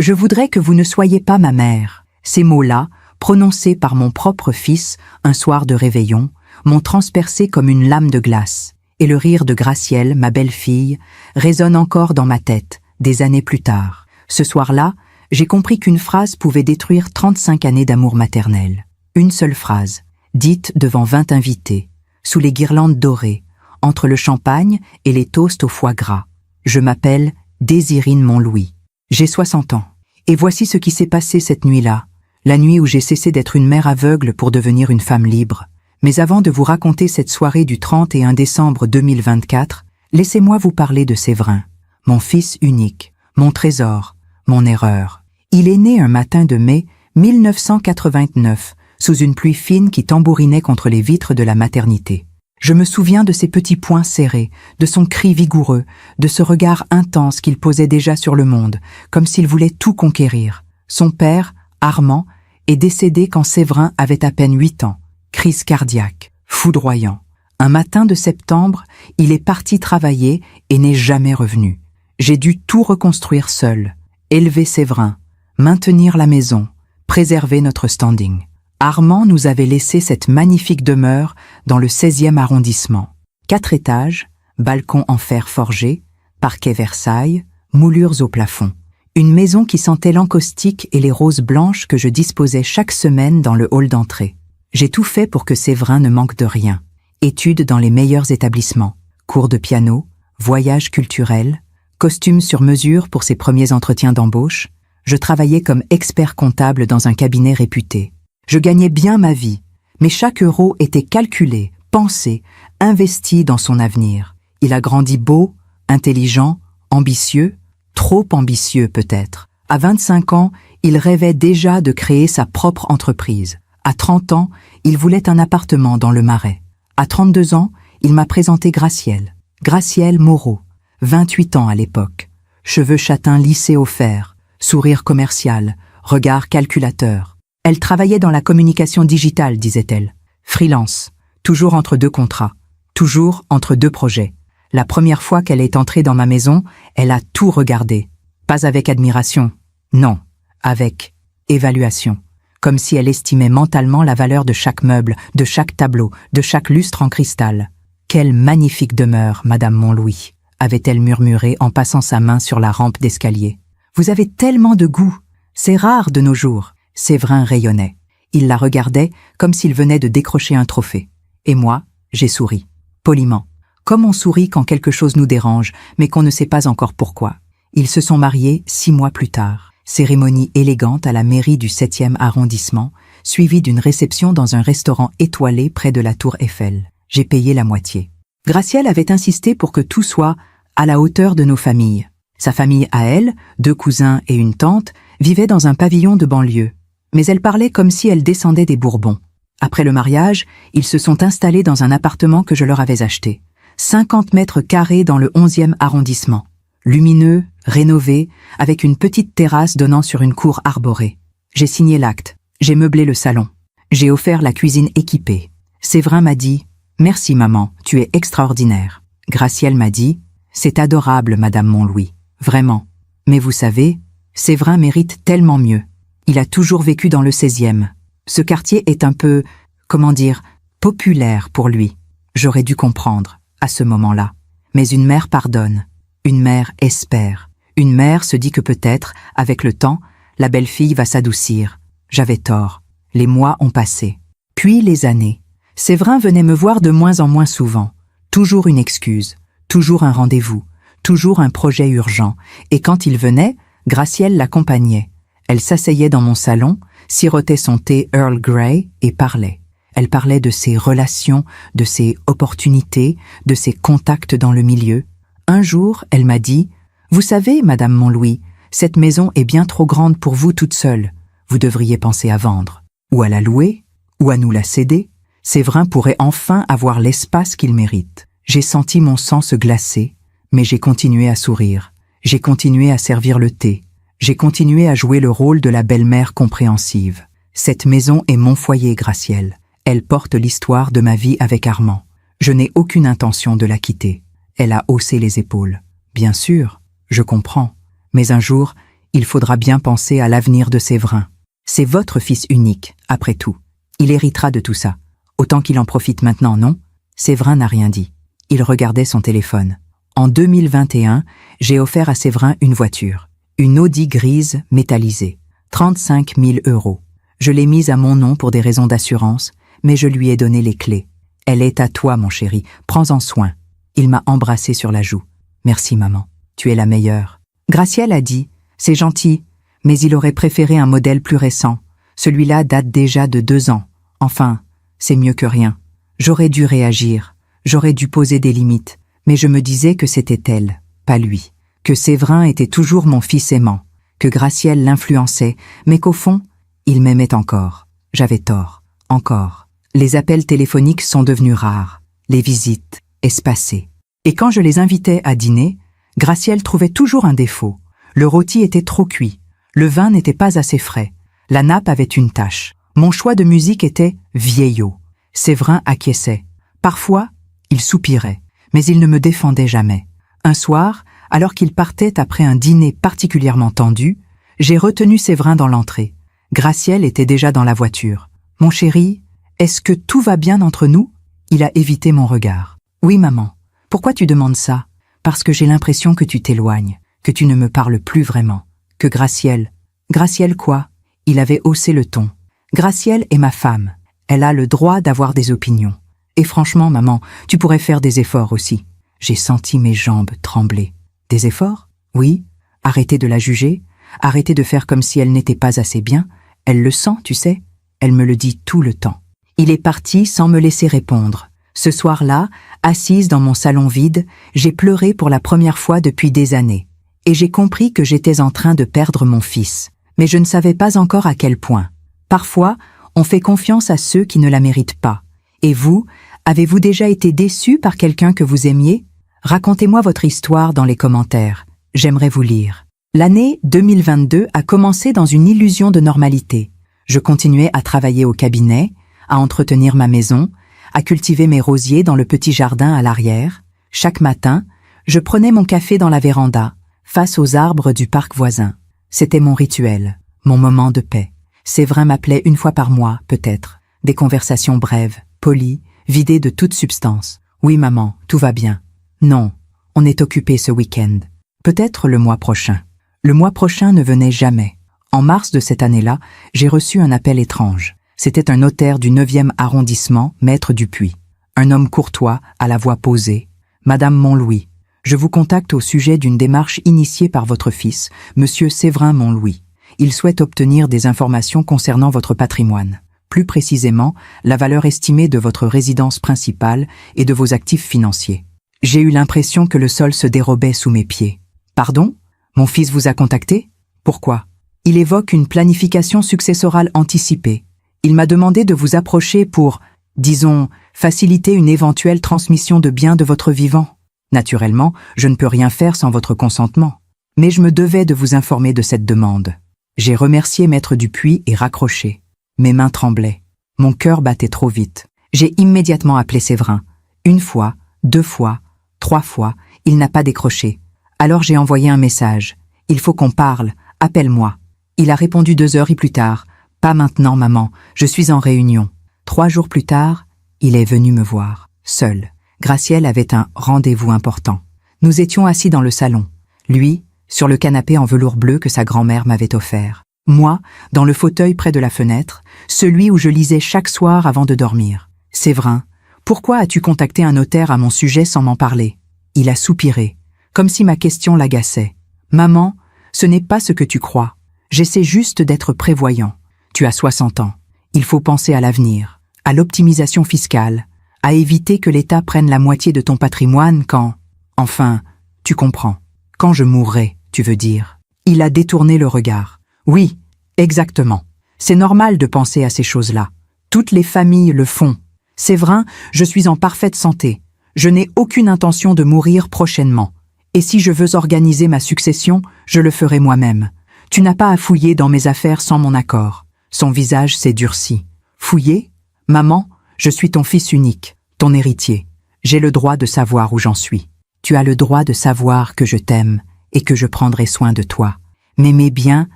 Je voudrais que vous ne soyez pas ma mère. » Ces mots-là, prononcés par mon propre fils un soir de réveillon, m'ont transpercé comme une lame de glace. Et le rire de Gracielle, ma belle-fille, résonne encore dans ma tête, des années plus tard. Ce soir-là, j'ai compris qu'une phrase pouvait détruire 35 années d'amour maternel. Une seule phrase, dite devant 20 invités, sous les guirlandes dorées, entre le champagne et les toasts au foie gras. Je m'appelle Désirine Montlouis. J'ai 60 ans. Et voici ce qui s'est passé cette nuit-là, la nuit où j'ai cessé d'être une mère aveugle pour devenir une femme libre. Mais avant de vous raconter cette soirée du 31 décembre 2024, laissez-moi vous parler de Séverin, mon fils unique, mon trésor, mon erreur. Il est né un matin de mai 1989, sous une pluie fine qui tambourinait contre les vitres de la maternité. Je me souviens de ses petits poings serrés, de son cri vigoureux, de ce regard intense qu'il posait déjà sur le monde, comme s'il voulait tout conquérir. Son père, Armand, est décédé quand Séverin avait à peine 8 ans. Crise cardiaque, foudroyant. Un matin de septembre, il est parti travailler et n'est jamais revenu. J'ai dû tout reconstruire seul, élever Séverin, maintenir la maison, préserver notre standing. Armand nous avait laissé cette magnifique demeure dans le 16e arrondissement. 4 étages, balcon en fer forgé, parquet Versailles, moulures au plafond. Une maison qui sentait l'encaustique et les roses blanches que je disposais chaque semaine dans le hall d'entrée. J'ai tout fait pour que Séverin ne manque de rien. Études dans les meilleurs établissements, cours de piano, voyages culturels, costumes sur mesure pour ses premiers entretiens d'embauche. Je travaillais comme expert comptable dans un cabinet réputé. Je gagnais bien ma vie, mais chaque euro était calculé, pensé, investi dans son avenir. Il a grandi beau, intelligent, ambitieux, trop ambitieux peut-être. À 25 ans, il rêvait déjà de créer sa propre entreprise. À 30 ans, il voulait un appartement dans le Marais. À 32 ans, il m'a présenté Gracielle. Gracielle Moreau, 28 ans à l'époque. Cheveux châtains lissés au fer, sourire commercial, regard calculateur. Elle travaillait dans la communication digitale, disait-elle. Freelance, toujours entre 2 contrats, toujours entre 2 projets. La première fois qu'elle est entrée dans ma maison, elle a tout regardé. Pas avec admiration, non, avec évaluation. Comme si elle estimait mentalement la valeur de chaque meuble, de chaque tableau, de chaque lustre en cristal. « Quelle magnifique demeure, Madame Montlouis !» avait-elle murmuré en passant sa main sur la rampe d'escalier. « Vous avez tellement de goût, c'est rare de nos jours. » Séverin rayonnait. Il la regardait comme s'il venait de décrocher un trophée. Et moi, j'ai souri, poliment. Comme on sourit quand quelque chose nous dérange, mais qu'on ne sait pas encore pourquoi. Ils se sont mariés 6 mois plus tard. Cérémonie élégante à la mairie du 7e arrondissement, suivie d'une réception dans un restaurant étoilé près de la tour Eiffel. J'ai payé la moitié. Gracielle avait insisté pour que tout soit à la hauteur de nos familles. Sa famille à elle, 2 cousins et une tante, vivait dans un pavillon de banlieue. Mais elle parlait comme si elle descendait des Bourbons. Après le mariage, ils se sont installés dans un appartement que je leur avais acheté. 50 mètres carrés dans le 11e arrondissement. Lumineux, rénové, avec une petite terrasse donnant sur une cour arborée. J'ai signé l'acte, j'ai meublé le salon. J'ai offert la cuisine équipée. Séverin m'a dit « Merci maman, tu es extraordinaire ». Gracielle m'a dit « C'est adorable, Madame Montlouis, vraiment. Mais vous savez, Séverin mérite tellement mieux. Il a toujours vécu dans le 16e. Ce quartier est un peu, comment dire, populaire pour lui. J'aurais dû comprendre, à ce moment-là. Mais une mère pardonne. Une mère espère. Une mère se dit que peut-être, avec le temps, la belle-fille va s'adoucir. J'avais tort. Les mois ont passé. Puis les années. Séverin venait me voir de moins en moins souvent. Toujours une excuse. Toujours un rendez-vous. Toujours un projet urgent. Et quand il venait, Gracielle l'accompagnait. Elle s'asseyait dans mon salon, sirotait son thé Earl Grey et parlait. Elle parlait de ses relations, de ses opportunités, de ses contacts dans le milieu. Un jour, elle m'a dit « Vous savez, Madame Montlouis, cette maison est bien trop grande pour vous toute seule. Vous devriez penser à vendre. Ou à la louer, ou à nous la céder. Séverin pourrait enfin avoir l'espace qu'il mérite. » J'ai senti mon sang se glacer, mais j'ai continué à sourire. J'ai continué à servir le thé. J'ai continué à jouer le rôle de la belle-mère compréhensive. Cette maison est mon foyer, Gracielle. Elle porte l'histoire de ma vie avec Armand. Je n'ai aucune intention de la quitter. Elle a haussé les épaules. Bien sûr, je comprends. Mais un jour, Il faudra bien penser à l'avenir de Séverin. C'est votre fils unique, après tout. Il héritera de tout ça. Autant qu'il en profite maintenant, non? Séverin n'a rien dit. Il regardait son téléphone. En 2021, j'ai offert à Séverin une voiture. Une Audi grise métallisée. 35 000 €. Je l'ai mise à mon nom pour des raisons d'assurance, mais je lui ai donné les clés. Elle est à toi, mon chéri. Prends-en soin. Il m'a embrassé sur la joue. Merci, maman. Tu es la meilleure. Gracielle a dit, c'est gentil, mais il aurait préféré un modèle plus récent. Celui-là date déjà de 2 ans. Enfin, c'est mieux que rien. J'aurais dû réagir. J'aurais dû poser des limites. Mais je me disais que c'était elle, pas lui. Que Séverin était toujours mon fils aimant. Que Gracielle l'influençait, mais qu'au fond, il m'aimait encore. J'avais tort. Encore. Les appels téléphoniques sont devenus rares. Les visites, espacées. Et quand je les invitais à dîner, Gracielle trouvait toujours un défaut. Le rôti était trop cuit. Le vin n'était pas assez frais. La nappe avait une tache. Mon choix de musique était vieillot. Séverin acquiesçait. Parfois, il soupirait, mais il ne me défendait jamais. Un soir, alors qu'il partait après un dîner particulièrement tendu, j'ai retenu Séverin dans l'entrée. Gracielle était déjà dans la voiture. « Mon chéri, est-ce que tout va bien entre nous ?» Il a évité mon regard. « Oui, maman. Pourquoi tu demandes ça ? Parce que j'ai l'impression que tu t'éloignes, que tu ne me parles plus vraiment. Que Gracielle... » « Gracielle quoi ?» Il avait haussé le ton. « Gracielle est ma femme. Elle a le droit d'avoir des opinions. Et franchement, maman, tu pourrais faire des efforts aussi. » J'ai senti mes jambes trembler. « Des efforts ? Oui. Arrêter de la juger. Arrêter de faire comme si elle n'était pas assez bien. Elle le sent, tu sais. Elle me le dit tout le temps. » Il est parti sans me laisser répondre. Ce soir-là, assise dans mon salon vide, j'ai pleuré pour la première fois depuis des années. Et j'ai compris que j'étais en train de perdre mon fils. Mais je ne savais pas encore à quel point. Parfois, on fait confiance à ceux qui ne la méritent pas. Et vous, avez-vous déjà été déçu par quelqu'un que vous aimiez ? Racontez-moi votre histoire dans les commentaires. J'aimerais vous lire. L'année 2022 a commencé dans une illusion de normalité. Je continuais à travailler au cabinet, à entretenir ma maison, à cultiver mes rosiers dans le petit jardin à l'arrière. Chaque matin, je prenais mon café dans la véranda, face aux arbres du parc voisin. C'était mon rituel, mon moment de paix. Séverin m'appelait une fois par mois, peut-être. Des conversations brèves, polies, vidées de toute substance. « Oui, maman, tout va bien. »« Non, on est occupé ce week-end. Peut-être le mois prochain. » Le mois prochain ne venait jamais. En mars de cette année-là, j'ai reçu un appel étrange. C'était un notaire du 9e arrondissement, maître Dupuis. Un homme courtois, à la voix posée. « Madame Montlouis, je vous contacte au sujet d'une démarche initiée par votre fils, Monsieur Séverin Montlouis. Il souhaite obtenir des informations concernant votre patrimoine. Plus précisément, la valeur estimée de votre résidence principale et de vos actifs financiers. J'ai eu l'impression que le sol se dérobait sous mes pieds. Pardon ? Mon fils vous a contacté ? Pourquoi ? Il évoque une planification successorale anticipée. Il m'a demandé de vous approcher pour, disons, faciliter une éventuelle transmission de biens de votre vivant. Naturellement, je ne peux rien faire sans votre consentement. Mais je me devais de vous informer de cette demande. J'ai remercié maître Dupuis et raccroché. Mes mains tremblaient. Mon cœur battait trop vite. J'ai immédiatement appelé Séverin. 1 fois, 2 fois, 3 fois, il n'a pas décroché. Alors j'ai envoyé un message. « Il faut qu'on parle, appelle-moi. » Il a répondu 2 heures plus tard. « Pas maintenant, maman, je suis en réunion. » 3 jours plus tard, il est venu me voir, seul. Gracielle avait un rendez-vous important. Nous étions assis dans le salon. Lui, sur le canapé en velours bleu que sa grand-mère m'avait offert. Moi, dans le fauteuil près de la fenêtre, celui où je lisais chaque soir avant de dormir. « Séverin, pourquoi as-tu contacté un notaire à mon sujet sans m'en parler ?» Il a soupiré, comme si ma question l'agaçait. « Maman, ce n'est pas ce que tu crois. J'essaie juste d'être prévoyant. Tu as 60 ans. Il faut penser à l'avenir, à l'optimisation fiscale, à éviter que l'État prenne la moitié de ton patrimoine quand... Enfin, tu comprends. Quand je mourrai, tu veux dire. » Il a détourné le regard. « Oui, exactement. C'est normal de penser à ces choses-là. Toutes les familles le font. Séverin, je suis en parfaite santé. Je n'ai aucune intention de mourir prochainement. Et si je veux organiser ma succession, je le ferai moi-même. Tu n'as pas à fouiller dans mes affaires sans mon accord. » Son visage s'est durci. « Fouiller ? Maman, je suis ton fils unique, ton héritier. J'ai le droit de savoir où j'en suis. Tu as le droit de savoir que je t'aime et que je prendrai soin de toi. mais mes biens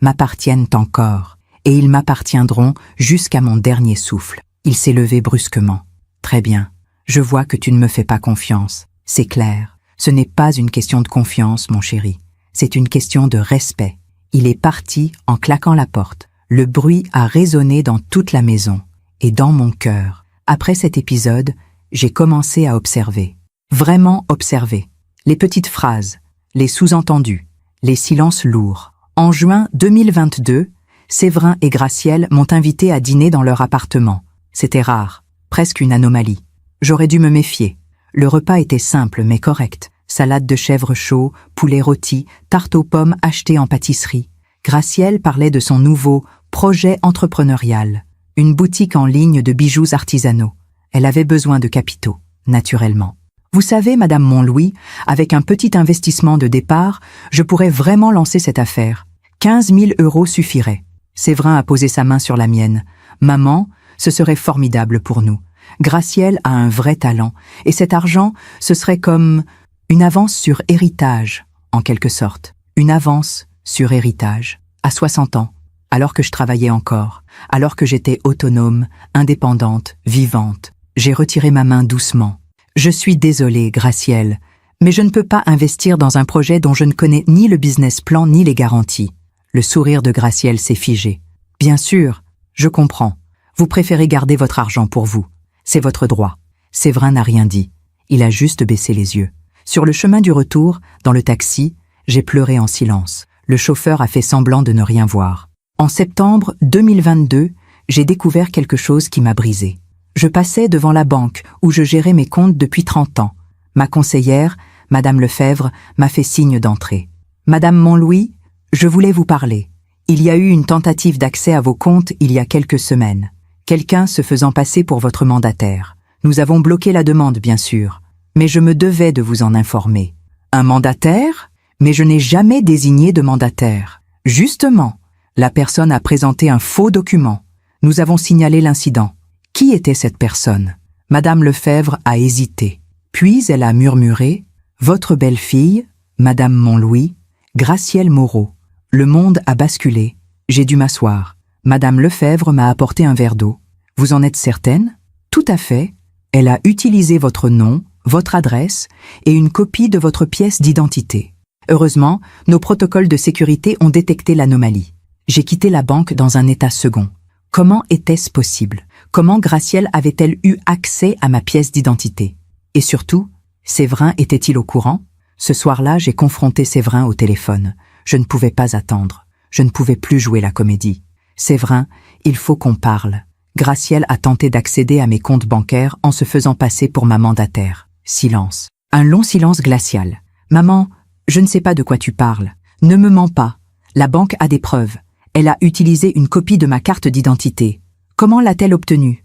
m'appartiennent encore, et ils m'appartiendront jusqu'à mon dernier souffle. Il s'est levé brusquement. Très bien, je vois que tu ne me fais pas confiance. C'est clair, ce n'est pas une question de confiance, mon chéri. C'est une question de respect. Il est parti en claquant la porte. Le bruit a résonné dans toute la maison et dans mon cœur. Après cet épisode, j'ai commencé à observer. Vraiment observer. Les petites phrases, les sous-entendus, les silences lourds. En juin 2022, Séverin et Gracielle m'ont invité à dîner dans leur appartement. C'était rare, presque une anomalie. J'aurais dû me méfier. Le repas était simple mais correct. Salade de chèvre chaud, poulet rôti, tarte aux pommes achetée en pâtisserie. Gracielle parlait de son nouveau projet entrepreneurial, une boutique en ligne de bijoux artisanaux. Elle avait besoin de capitaux, naturellement. Vous savez, Madame Montlouis, avec un petit investissement de départ, je pourrais vraiment lancer cette affaire. 15 000 € suffiraient. Séverin a posé sa main sur la mienne. Maman, ce serait formidable pour nous. Gracielle a un vrai talent, et cet argent, ce serait comme une avance sur héritage, en quelque sorte. Une avance sur héritage, à 60 ans, alors que je travaillais encore, alors que j'étais autonome, indépendante, vivante. J'ai retiré ma main doucement. Je suis désolée, Gracielle, mais je ne peux pas investir dans un projet dont je ne connais ni le business plan ni les garanties. Le sourire de Gracielle s'est figé. Bien sûr, je comprends. Vous préférez garder votre argent pour vous. C'est votre droit. Séverin n'a rien dit. Il a juste baissé les yeux. Sur le chemin du retour, dans le taxi, j'ai pleuré en silence. Le chauffeur a fait semblant de ne rien voir. En septembre 2022, j'ai découvert quelque chose qui m'a brisé. Je passais devant la banque où je gérais mes comptes depuis 30 ans. Ma conseillère, Madame Lefebvre, m'a fait signe d'entrer. Madame Montlouis, je voulais vous parler. Il y a eu une tentative d'accès à vos comptes il y a quelques semaines. Quelqu'un se faisant passer pour votre mandataire. Nous avons bloqué la demande, bien sûr, mais je me devais de vous en informer. Un mandataire ? Mais je n'ai jamais désigné de mandataire. Justement, la personne a présenté un faux document. Nous avons signalé l'incident. Qui était cette personne ? Madame Lefebvre a hésité. Puis elle a murmuré « Votre belle-fille, Madame Montlouis, Gracielle Moreau. » Le monde a basculé. J'ai dû m'asseoir. Madame Lefebvre m'a apporté un verre d'eau. « Vous en êtes certaine ? » « Tout à fait. Elle a utilisé votre nom, votre adresse et une copie de votre pièce d'identité. Heureusement, nos protocoles de sécurité ont détecté l'anomalie. J'ai quitté la banque dans un état second. Comment était-ce possible ? Comment Gracielle avait-elle eu accès à ma pièce d'identité ? Et surtout, Séverin était-il au courant ? Ce soir-là, j'ai confronté Séverin au téléphone. Je ne pouvais pas attendre. Je ne pouvais plus jouer la comédie. Séverin, il faut qu'on parle. Gracielle a tenté d'accéder à mes comptes bancaires en se faisant passer pour ma mandataire. Silence. Un long silence glacial. Maman, je ne sais pas de quoi tu parles. Ne me mens pas. La banque a des preuves. Elle a utilisé une copie de ma carte d'identité. Comment l'a-t-elle obtenue ?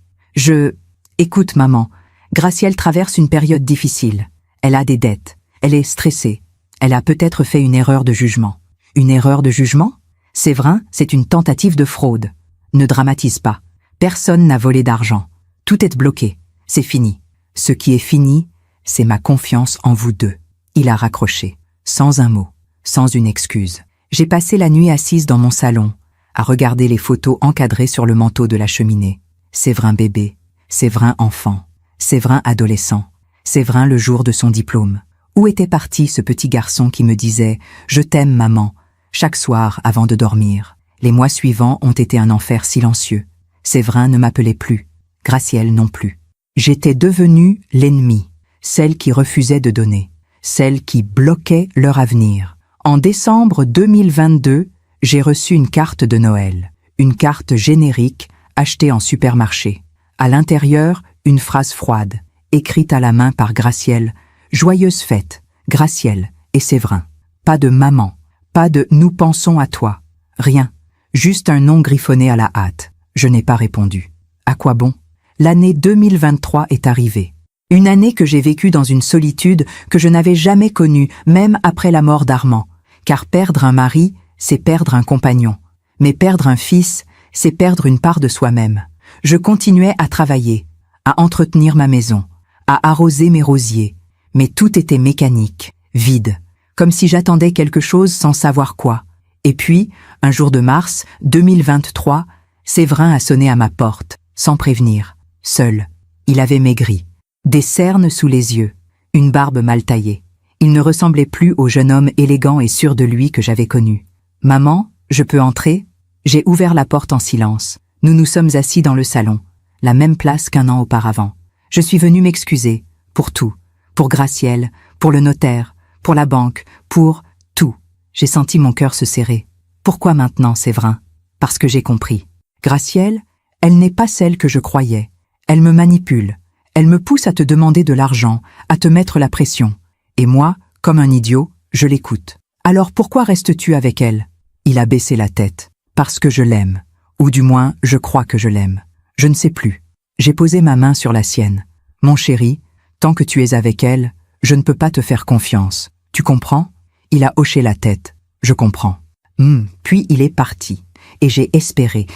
Écoute, maman, Gracielle traverse une période difficile. Elle a des dettes. Elle est stressée. Elle a peut-être fait une erreur de jugement. Une erreur de jugement ? Séverin, c'est une tentative de fraude. Ne dramatise pas. Personne n'a volé d'argent. Tout est bloqué. C'est fini. Ce qui est fini, c'est ma confiance en vous deux. Il a raccroché. Sans un mot. Sans une excuse. J'ai passé la nuit assise dans mon salon, à regarder les photos encadrées sur le manteau de la cheminée. Séverin bébé. Séverin enfant. Séverin adolescent. Séverin le jour de son diplôme. Où était parti ce petit garçon qui me disait « Je t'aime, maman » chaque soir avant de dormir. Les mois suivants ont été un enfer silencieux. Séverin ne m'appelait plus. Gracielle non plus. J'étais devenue l'ennemi, celle qui refusait de donner, celle qui bloquait leur avenir. En décembre 2022, j'ai reçu une carte de Noël, une carte générique achetée en supermarché. À l'intérieur, une phrase froide, écrite à la main par Gracielle. « Joyeuse fête, Gracielle et Séverin. » Pas de maman, pas de « nous pensons à toi ». Rien, juste un nom griffonné à la hâte. Je n'ai pas répondu. À quoi bon ? L'année 2023 est arrivée. Une année que j'ai vécue dans une solitude que je n'avais jamais connue, même après la mort d'Armand. Car perdre un mari, c'est perdre un compagnon. Mais perdre un fils, c'est perdre une part de soi-même. Je continuais à travailler, à entretenir ma maison, à arroser mes rosiers. Mais tout était mécanique, vide, comme si j'attendais quelque chose sans savoir quoi. Et puis, un jour de mars 2023, Séverin a sonné à ma porte, sans prévenir, seul. Il avait maigri, des cernes sous les yeux, une barbe mal taillée. Il ne ressemblait plus au jeune homme élégant et sûr de lui que j'avais connu. « Maman, je peux entrer ?» J'ai ouvert la porte en silence. Nous nous sommes assis dans le salon, la même place qu'un an auparavant. Je suis venu m'excuser, pour tout, pour Gracielle, pour le notaire, pour la banque, pour tout. J'ai senti mon cœur se serrer. Pourquoi maintenant, Séverin? Parce que j'ai compris. Gracielle, elle n'est pas celle que je croyais. Elle me manipule. Elle me pousse à te demander de l'argent, à te mettre la pression. Et moi, comme un idiot, je l'écoute. Alors pourquoi restes-tu avec elle? Il a baissé la tête. Parce que je l'aime. Ou du moins, je crois que je l'aime. Je ne sais plus. J'ai posé ma main sur la sienne. Mon chéri, tant que tu es avec elle, je ne peux pas te faire confiance. Tu comprends? Il a hoché la tête. Je comprends. Puis il est parti. Et j'ai espéré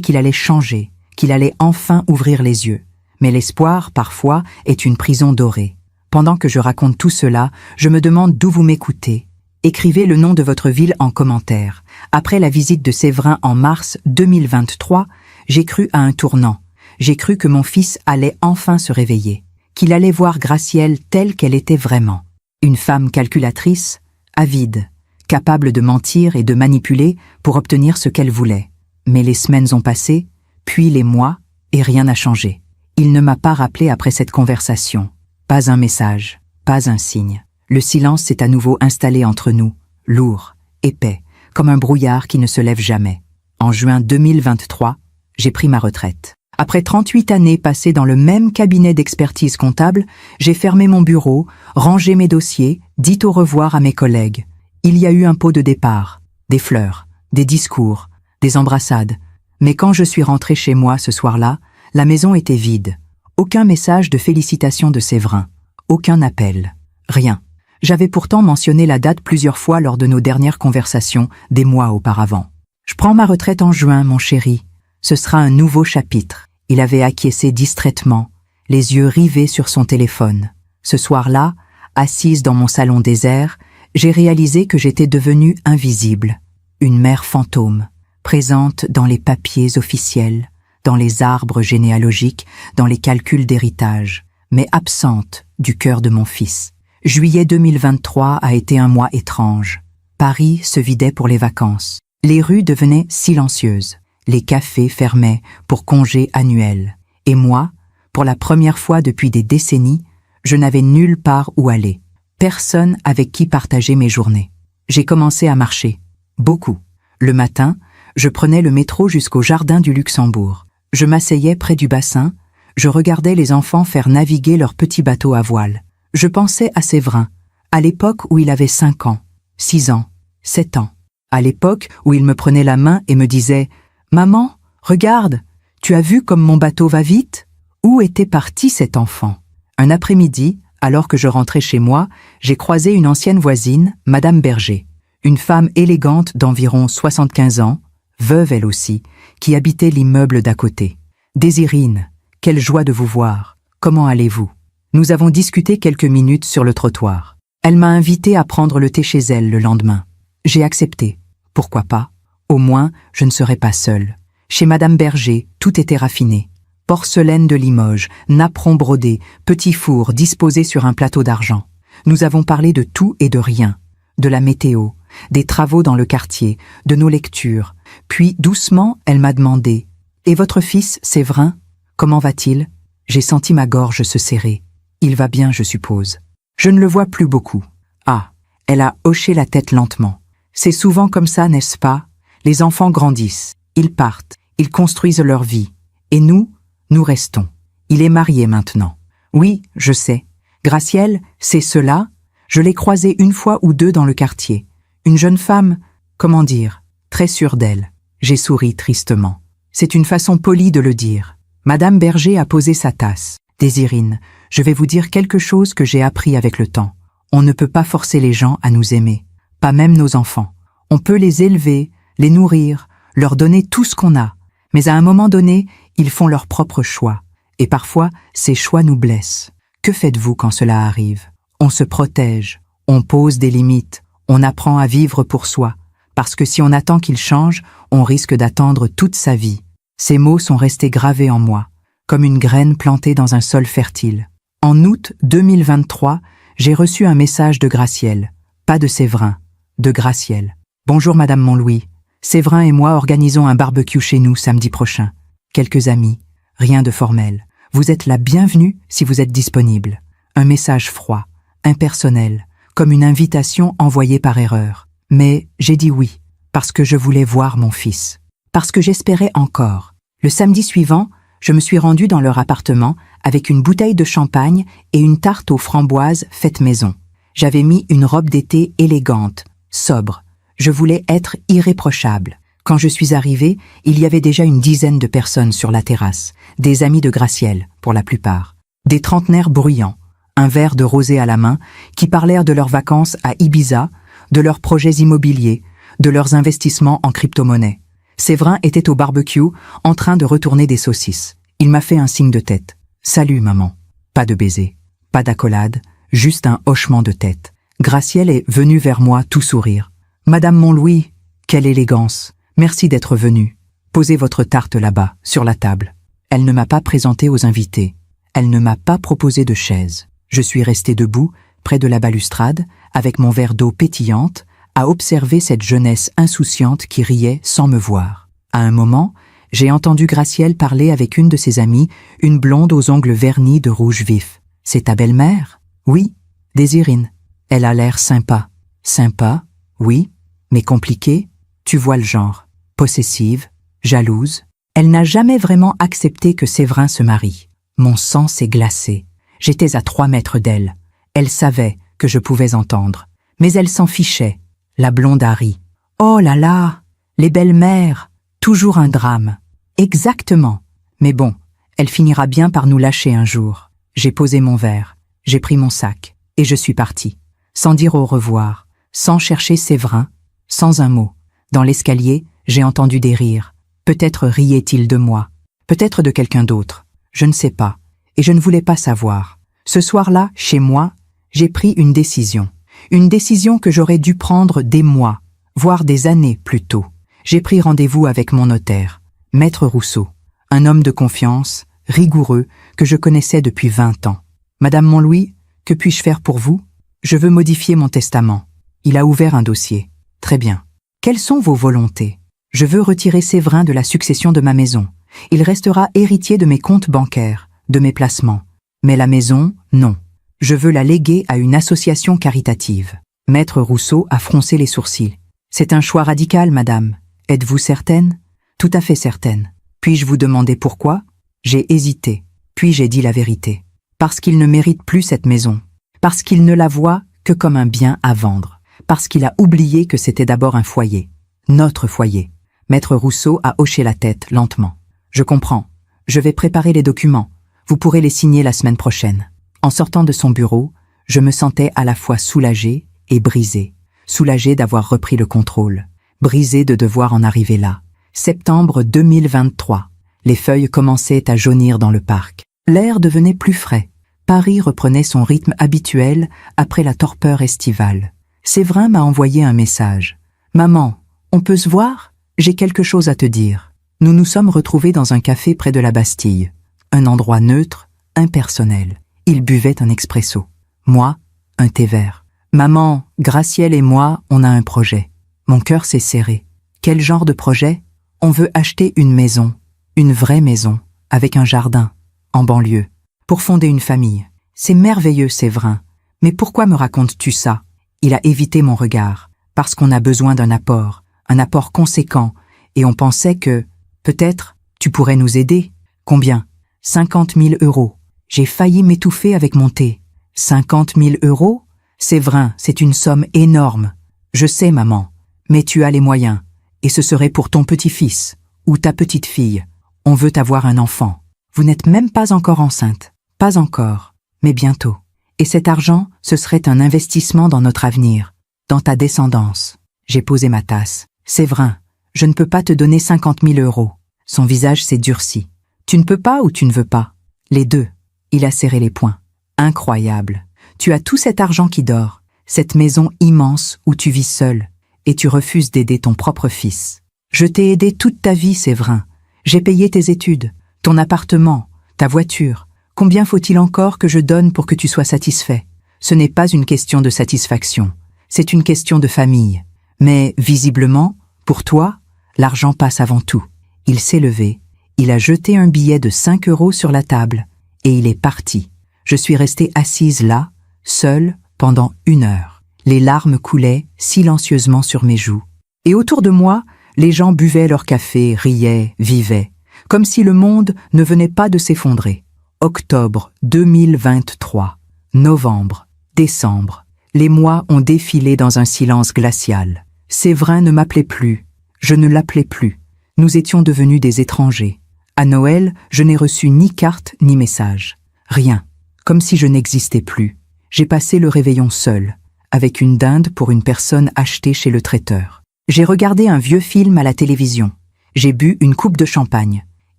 qu'il allait changer, qu'il allait enfin ouvrir les yeux. Mais l'espoir, parfois, est une prison dorée. Pendant que je raconte tout cela, je me demande d'où vous m'écoutez. Écrivez le nom de votre ville en commentaire. Après la visite de Séverin en mars 2023, j'ai cru à un tournant. J'ai cru que mon fils allait enfin se réveiller, qu'il allait voir Gracielle telle qu'elle était vraiment. Une femme calculatrice, avide, capable de mentir et de manipuler pour obtenir ce qu'elle voulait. Mais les semaines ont passé, puis les mois, et rien n'a changé. Il ne m'a pas rappelé après cette conversation. Pas un message, pas un signe. Le silence s'est à nouveau installé entre nous, lourd, épais, comme un brouillard qui ne se lève jamais. En juin 2023, j'ai pris ma retraite. Après 38 années passées dans le même cabinet d'expertise comptable, j'ai fermé mon bureau, rangé mes dossiers, dit au revoir à mes collègues. Il y a eu un pot de départ, des fleurs, des discours, des embrassades. Mais quand je suis rentré chez moi ce soir-là, la maison était vide. Aucun message de félicitations de Séverin. Aucun appel. Rien. J'avais pourtant mentionné la date plusieurs fois lors de nos dernières conversations, des mois auparavant. Je prends ma retraite en juin, mon chéri. Ce sera un nouveau chapitre. Il avait acquiescé distraitement, les yeux rivés sur son téléphone. Ce soir-là, assise dans mon salon désert, j'ai réalisé que j'étais devenue invisible. Une mère fantôme, présente dans les papiers officiels, dans les arbres généalogiques, dans les calculs d'héritage, mais absente du cœur de mon fils. Juillet 2023 a été un mois étrange. Paris se vidait pour les vacances. Les rues devenaient silencieuses. Les cafés fermaient pour congés annuels. Et moi, pour la première fois depuis des décennies, je n'avais nulle part où aller. Personne avec qui partager mes journées. J'ai commencé à marcher. Beaucoup. Le matin, je prenais le métro jusqu'au jardin du Luxembourg. Je m'asseyais près du bassin, je regardais les enfants faire naviguer leur petit bateau à voile. Je pensais à Séverin, à l'époque où il avait 5 ans, 6 ans, 7 ans. À l'époque où il me prenait la main et me disait « Maman, regarde, tu as vu comme mon bateau va vite ?» Où était parti cet enfant? Un après-midi, alors que je rentrais chez moi, j'ai croisé une ancienne voisine, Madame Berger, une femme élégante d'environ 75 ans, veuve elle aussi, qui habitait l'immeuble d'à côté. « Désirine, quelle joie de vous voir. Comment allez-vous » Nous avons discuté quelques minutes sur le trottoir. Elle m'a invité à prendre le thé chez elle le lendemain. J'ai accepté. Pourquoi pas? Au moins, je ne serais pas seule. Chez Madame Berger, tout était raffiné. Porcelaine de Limoges, napperon brodé, petit four disposé sur un plateau d'argent. Nous avons parlé de tout et de rien. De la météo, des travaux dans le quartier, de nos lectures. Puis, doucement, elle m'a demandé « Et votre fils, Séverin, comment va-t-il » J'ai senti ma gorge se serrer. Il va bien, je suppose. Je ne le vois plus beaucoup. Ah, elle a hoché la tête lentement. C'est souvent comme ça, n'est-ce pas? Les enfants grandissent, ils partent, ils construisent leur vie. Et nous restons. Il est marié maintenant. Oui, je sais. Gracielle, c'est cela. Je l'ai croisée une fois ou deux dans le quartier. Une jeune femme, comment dire, très sûre d'elle. J'ai souri tristement. C'est une façon polie de le dire. Madame Berger a posé sa tasse. Désirine, je vais vous dire quelque chose que j'ai appris avec le temps. On ne peut pas forcer les gens à nous aimer, pas même nos enfants. On peut les élever, les nourrir, leur donner tout ce qu'on a. Mais à un moment donné, ils font leurs propres choix. Et parfois, ces choix nous blessent. Que faites-vous quand cela arrive? On se protège, on pose des limites, on apprend à vivre pour soi. Parce que si on attend qu'il change, on risque d'attendre toute sa vie. Ces mots sont restés gravés en moi, comme une graine plantée dans un sol fertile. En août 2023, j'ai reçu un message de Gracielle. Pas de Séverin, de Gracielle. Bonjour Madame Montlouis. Séverin et moi organisons un barbecue chez nous samedi prochain. Quelques amis, rien de formel. Vous êtes la bienvenue si vous êtes disponible. Un message froid, impersonnel, comme une invitation envoyée par erreur. Mais j'ai dit oui, parce que je voulais voir mon fils. Parce que j'espérais encore. Le samedi suivant, je me suis rendue dans leur appartement avec une bouteille de champagne et une tarte aux framboises faite maison. J'avais mis une robe d'été élégante, sobre. Je voulais être irréprochable. Quand je suis arrivée, il y avait déjà une dizaine de personnes sur la terrasse, des amis de Gracielle, pour la plupart. Des trentenaires bruyants, un verre de rosé à la main, qui parlèrent de leurs vacances à Ibiza, de leurs projets immobiliers, de leurs investissements en crypto-monnaie. Séverin était au barbecue, en train de retourner des saucisses. Il m'a fait un signe de tête. « Salut, maman ». Pas de baiser, pas d'accolade, juste un hochement de tête. Gracielle est venue vers moi tout sourire. « Madame Montlouis, quelle élégance. Merci d'être venue. Posez votre tarte là-bas, sur la table. » Elle ne m'a pas présentée aux invités. Elle ne m'a pas proposé de chaise. Je suis restée debout, près de la balustrade, avec mon verre d'eau pétillante, à observer cette jeunesse insouciante qui riait sans me voir. À un moment, j'ai entendu Gracielle parler avec une de ses amies, une blonde aux ongles vernis de rouge vif. « C'est ta belle-mère ?»« Oui, Désirine. Elle a l'air sympa. »« Sympa, oui, mais compliquée. Tu vois le genre. Possessive, jalouse. » Elle n'a jamais vraiment accepté que Séverin se marie. Mon sang s'est glacé. J'étais à 3 mètres d'elle. Elle savait que je pouvais entendre. Mais elle s'en fichait. La blonde a ri. « Oh là là, les belles-mères, toujours un drame. » Exactement. Mais bon, elle finira bien par nous lâcher un jour. J'ai posé mon verre, j'ai pris mon sac, et je suis partie. Sans dire au revoir, sans chercher Séverin, sans un mot. Dans l'escalier, j'ai entendu des rires. Peut-être riait-il de moi, peut-être de quelqu'un d'autre. Je ne sais pas, et je ne voulais pas savoir. Ce soir-là, chez moi, j'ai pris une décision. Une décision que j'aurais dû prendre des mois, voire des années plus tôt. J'ai pris rendez-vous avec mon notaire, Maître Rousseau, un homme de confiance, rigoureux, que je connaissais depuis 20 ans. « Madame Montlouis, que puis-je faire pour vous ? Je veux modifier mon testament. » Il a ouvert un dossier. « Très bien. Quelles sont vos volontés ? Je veux retirer Séverin de la succession de ma maison. Il restera héritier de mes comptes bancaires, de mes placements. Mais la maison, non. Je veux la léguer à une association caritative. » Maître Rousseau a froncé les sourcils. « C'est un choix radical, madame. Êtes-vous certaine ? » « Tout à fait certaine. Puis-je vous demander pourquoi ? » J'ai hésité, puis j'ai dit la vérité. Parce qu'il ne mérite plus cette maison. Parce qu'il ne la voit que comme un bien à vendre. Parce qu'il a oublié que c'était d'abord un foyer. Notre foyer. Maître Rousseau a hoché la tête lentement. « Je comprends. Je vais préparer les documents. Vous pourrez les signer la semaine prochaine. » En sortant de son bureau, je me sentais à la fois soulagée et brisée. Soulagée d'avoir repris le contrôle. Brisée de devoir en arriver là. Septembre 2023. Les feuilles commençaient à jaunir dans le parc. L'air devenait plus frais. Paris reprenait son rythme habituel après la torpeur estivale. Séverin m'a envoyé un message. « Maman, on peut se voir ? J'ai quelque chose à te dire. » Nous nous sommes retrouvés dans un café près de la Bastille. Un endroit neutre, impersonnel. Il buvait un expresso. Moi, un thé vert. « Maman, Gracielle et moi, on a un projet. » Mon cœur s'est serré. Quel genre de projet ? On veut acheter une maison, une vraie maison, avec un jardin, en banlieue, pour fonder une famille. C'est merveilleux, Séverin. Mais pourquoi me racontes-tu ça ? Il a évité mon regard, parce qu'on a besoin d'un apport, un apport conséquent, et on pensait que, peut-être, tu pourrais nous aider. Combien ? 50 000 €. J'ai failli m'étouffer avec mon thé. 50 000 €? Séverin, c'est une somme énorme. Je sais, maman, mais tu as les moyens. Et ce serait pour ton petit-fils, ou ta petite-fille. On veut avoir un enfant. Vous n'êtes même pas encore enceinte. Pas encore, mais bientôt. Et cet argent, ce serait un investissement dans notre avenir, dans ta descendance. J'ai posé ma tasse. Séverin, je ne peux pas te donner 50 000 €. Son visage s'est durci. Tu ne peux pas ou tu ne veux pas ? Les deux. Il a serré les poings. Incroyable. Tu as tout cet argent qui dort, cette maison immense où tu vis seul. et tu refuses d'aider ton propre fils. Je t'ai aidé toute ta vie, Séverin. J'ai payé tes études, ton appartement, ta voiture. Combien faut-il encore que je donne pour que tu sois satisfait? Ce n'est pas une question de satisfaction, c'est une question de famille. Mais, visiblement, pour toi, l'argent passe avant tout. Il s'est levé, il a jeté un billet de 5 € sur la table, et il est parti. Je suis restée assise là, seule, pendant 1 heure. Les larmes coulaient silencieusement sur mes joues. Et autour de moi, les gens buvaient leur café, riaient, vivaient, comme si le monde ne venait pas de s'effondrer. Octobre 2023, novembre, décembre, les mois ont défilé dans un silence glacial. Séverin ne m'appelait plus, je ne l'appelais plus. Nous étions devenus des étrangers. À Noël, je n'ai reçu ni carte ni message. Rien, comme si je n'existais plus. J'ai passé le réveillon seul, avec une dinde pour une personne achetée chez le traiteur. J'ai regardé un vieux film à la télévision. J'ai bu une coupe de champagne.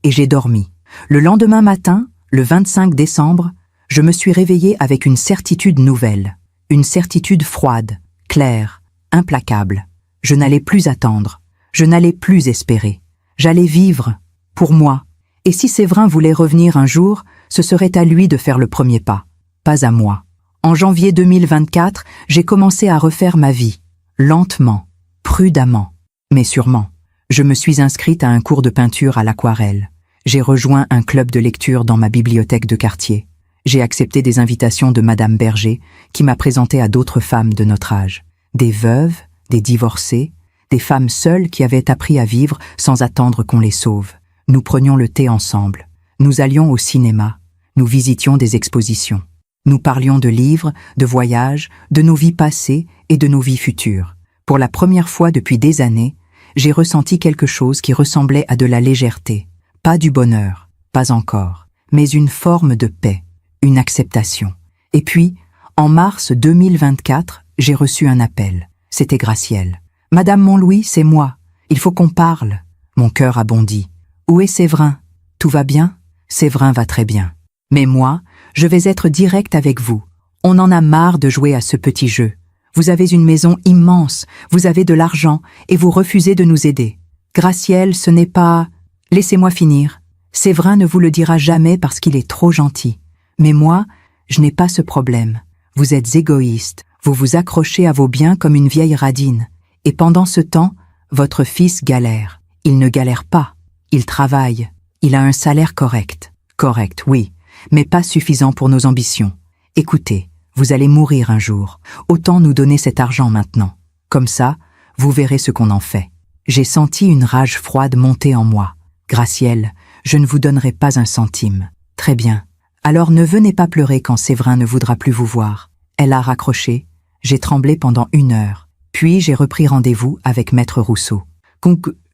Et j'ai dormi. Le lendemain matin, le 25 décembre, je me suis réveillée avec une certitude nouvelle. Une certitude froide, claire, implacable. Je n'allais plus attendre. Je n'allais plus espérer. J'allais vivre, pour moi. Et si Séverin voulait revenir un jour, ce serait à lui de faire le premier pas, pas à moi. En janvier 2024, j'ai commencé à refaire ma vie, lentement, prudemment, mais sûrement. Je me suis inscrite à un cours de peinture à l'aquarelle. J'ai rejoint un club de lecture dans ma bibliothèque de quartier. J'ai accepté des invitations de Madame Berger, qui m'a présenté à d'autres femmes de notre âge. Des veuves, des divorcées, des femmes seules qui avaient appris à vivre sans attendre qu'on les sauve. Nous prenions le thé ensemble. Nous allions au cinéma. Nous visitions des expositions. Nous parlions de livres, de voyages, de nos vies passées et de nos vies futures. Pour la première fois depuis des années, j'ai ressenti quelque chose qui ressemblait à de la légèreté. Pas du bonheur, pas encore, mais une forme de paix, une acceptation. Et puis, en mars 2024, j'ai reçu un appel. C'était Gracielle. « Madame Montlouis, c'est moi. Il faut qu'on parle. » Mon cœur a bondi. « Où est Séverin? Tout va bien? » Séverin va très bien. Mais moi, je vais être directe avec vous. On en a marre de jouer à ce petit jeu. Vous avez une maison immense, vous avez de l'argent et vous refusez de nous aider. Gracielle, ce n'est pas... Laissez-moi finir. Séverin ne vous le dira jamais parce qu'il est trop gentil. Mais moi, je n'ai pas ce problème. Vous êtes égoïste, vous vous accrochez à vos biens comme une vieille radine. Et pendant ce temps, votre fils galère. Il ne galère pas. Il travaille. Il a un salaire correct. Correct, oui, mais pas suffisant pour nos ambitions. Écoutez, vous allez mourir un jour. Autant nous donner cet argent maintenant. Comme ça, vous verrez ce qu'on en fait. J'ai senti une rage froide monter en moi. Gracielle, je ne vous donnerai pas un centime. Très bien. Alors ne venez pas pleurer quand Séverin ne voudra plus vous voir. Elle a raccroché. J'ai tremblé pendant 1 heure. Puis j'ai repris rendez-vous avec Maître Rousseau.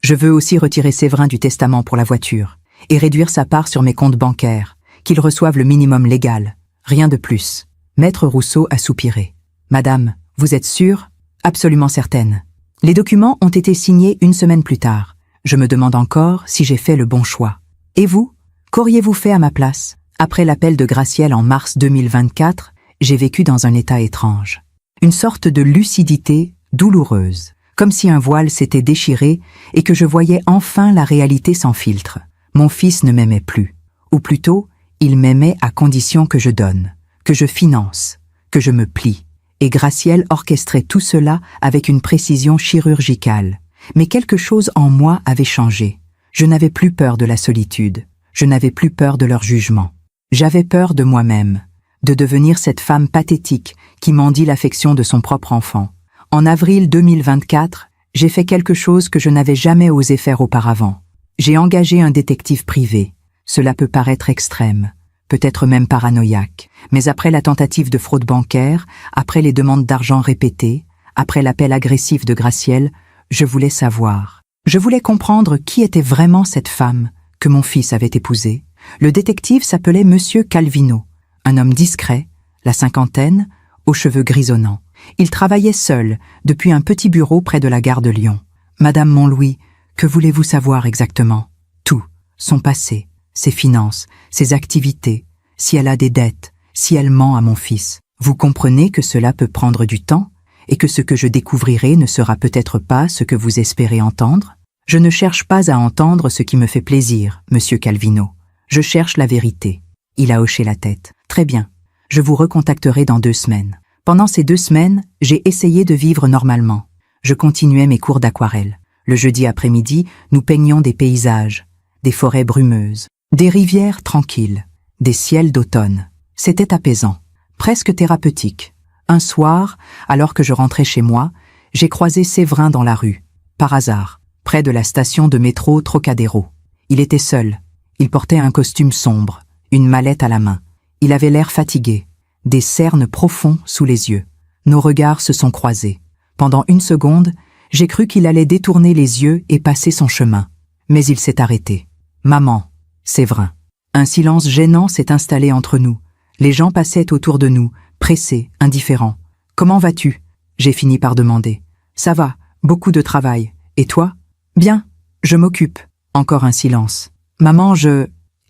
Je veux aussi retirer Séverin du testament pour la voiture et réduire sa part sur mes comptes bancaires, qu'il reçoive le minimum légal. Rien de plus. Maître Rousseau a soupiré. « Madame, vous êtes sûre? Absolument certaine. » Les documents ont été signés 1 semaine plus tard. Je me demande encore si j'ai fait le bon choix. Et vous? Qu'auriez-vous fait à ma place? Après l'appel de Gracielle en mars 2024, j'ai vécu dans un état étrange. Une sorte de lucidité douloureuse, comme si un voile s'était déchiré et que je voyais enfin la réalité sans filtre. Mon fils ne m'aimait plus. Ou plutôt, il m'aimait à condition que je donne, que je finance, que je me plie. Et Gracielle orchestrait tout cela avec une précision chirurgicale. Mais quelque chose en moi avait changé. Je n'avais plus peur de la solitude. Je n'avais plus peur de leur jugement. J'avais peur de moi-même, de devenir cette femme pathétique qui mendie l'affection de son propre enfant. En avril 2024, j'ai fait quelque chose que je n'avais jamais osé faire auparavant. J'ai engagé un détective privé. Cela peut paraître extrême, peut-être même paranoïaque, mais après la tentative de fraude bancaire, après les demandes d'argent répétées, après l'appel agressif de Gracielle, je voulais savoir. Je voulais comprendre qui était vraiment cette femme que mon fils avait épousée. Le détective s'appelait Monsieur Calvino, un homme discret, la cinquantaine, aux cheveux grisonnants. Il travaillait seul, depuis un petit bureau près de la gare de Lyon. « Madame Montlouis, que voulez-vous savoir exactement? » Tout, son passé, ses finances, ses activités, si elle a des dettes, si elle ment à mon fils. Vous comprenez que cela peut prendre du temps? et que ce que je découvrirai ne sera peut-être pas ce que vous espérez entendre? Je ne cherche pas à entendre ce qui me fait plaisir, monsieur Calvino. Je cherche la vérité. Il a hoché la tête. Très bien. Je vous recontacterai dans 2 semaines. Pendant ces 2 semaines, j'ai essayé de vivre normalement. Je continuais mes cours d'aquarelle. Le jeudi après-midi, nous peignions des paysages, des forêts brumeuses, des rivières tranquilles, des ciels d'automne. C'était apaisant, presque thérapeutique. Un soir, alors que je rentrais chez moi, j'ai croisé Séverin dans la rue, par hasard, près de la station de métro Trocadéro. Il était seul. Il portait un costume sombre, une mallette à la main. Il avait l'air fatigué, des cernes profonds sous les yeux. Nos regards se sont croisés. Pendant 1 seconde, j'ai cru qu'il allait détourner les yeux et passer son chemin. Mais il s'est arrêté. Maman, Séverin. Un silence gênant s'est installé entre nous. Les gens passaient autour de nous, pressés, indifférents. « Comment vas-tu » j'ai fini par demander. « Ça va, beaucoup de travail. Et toi ?»« Bien, je m'occupe. » Encore un silence. « Maman,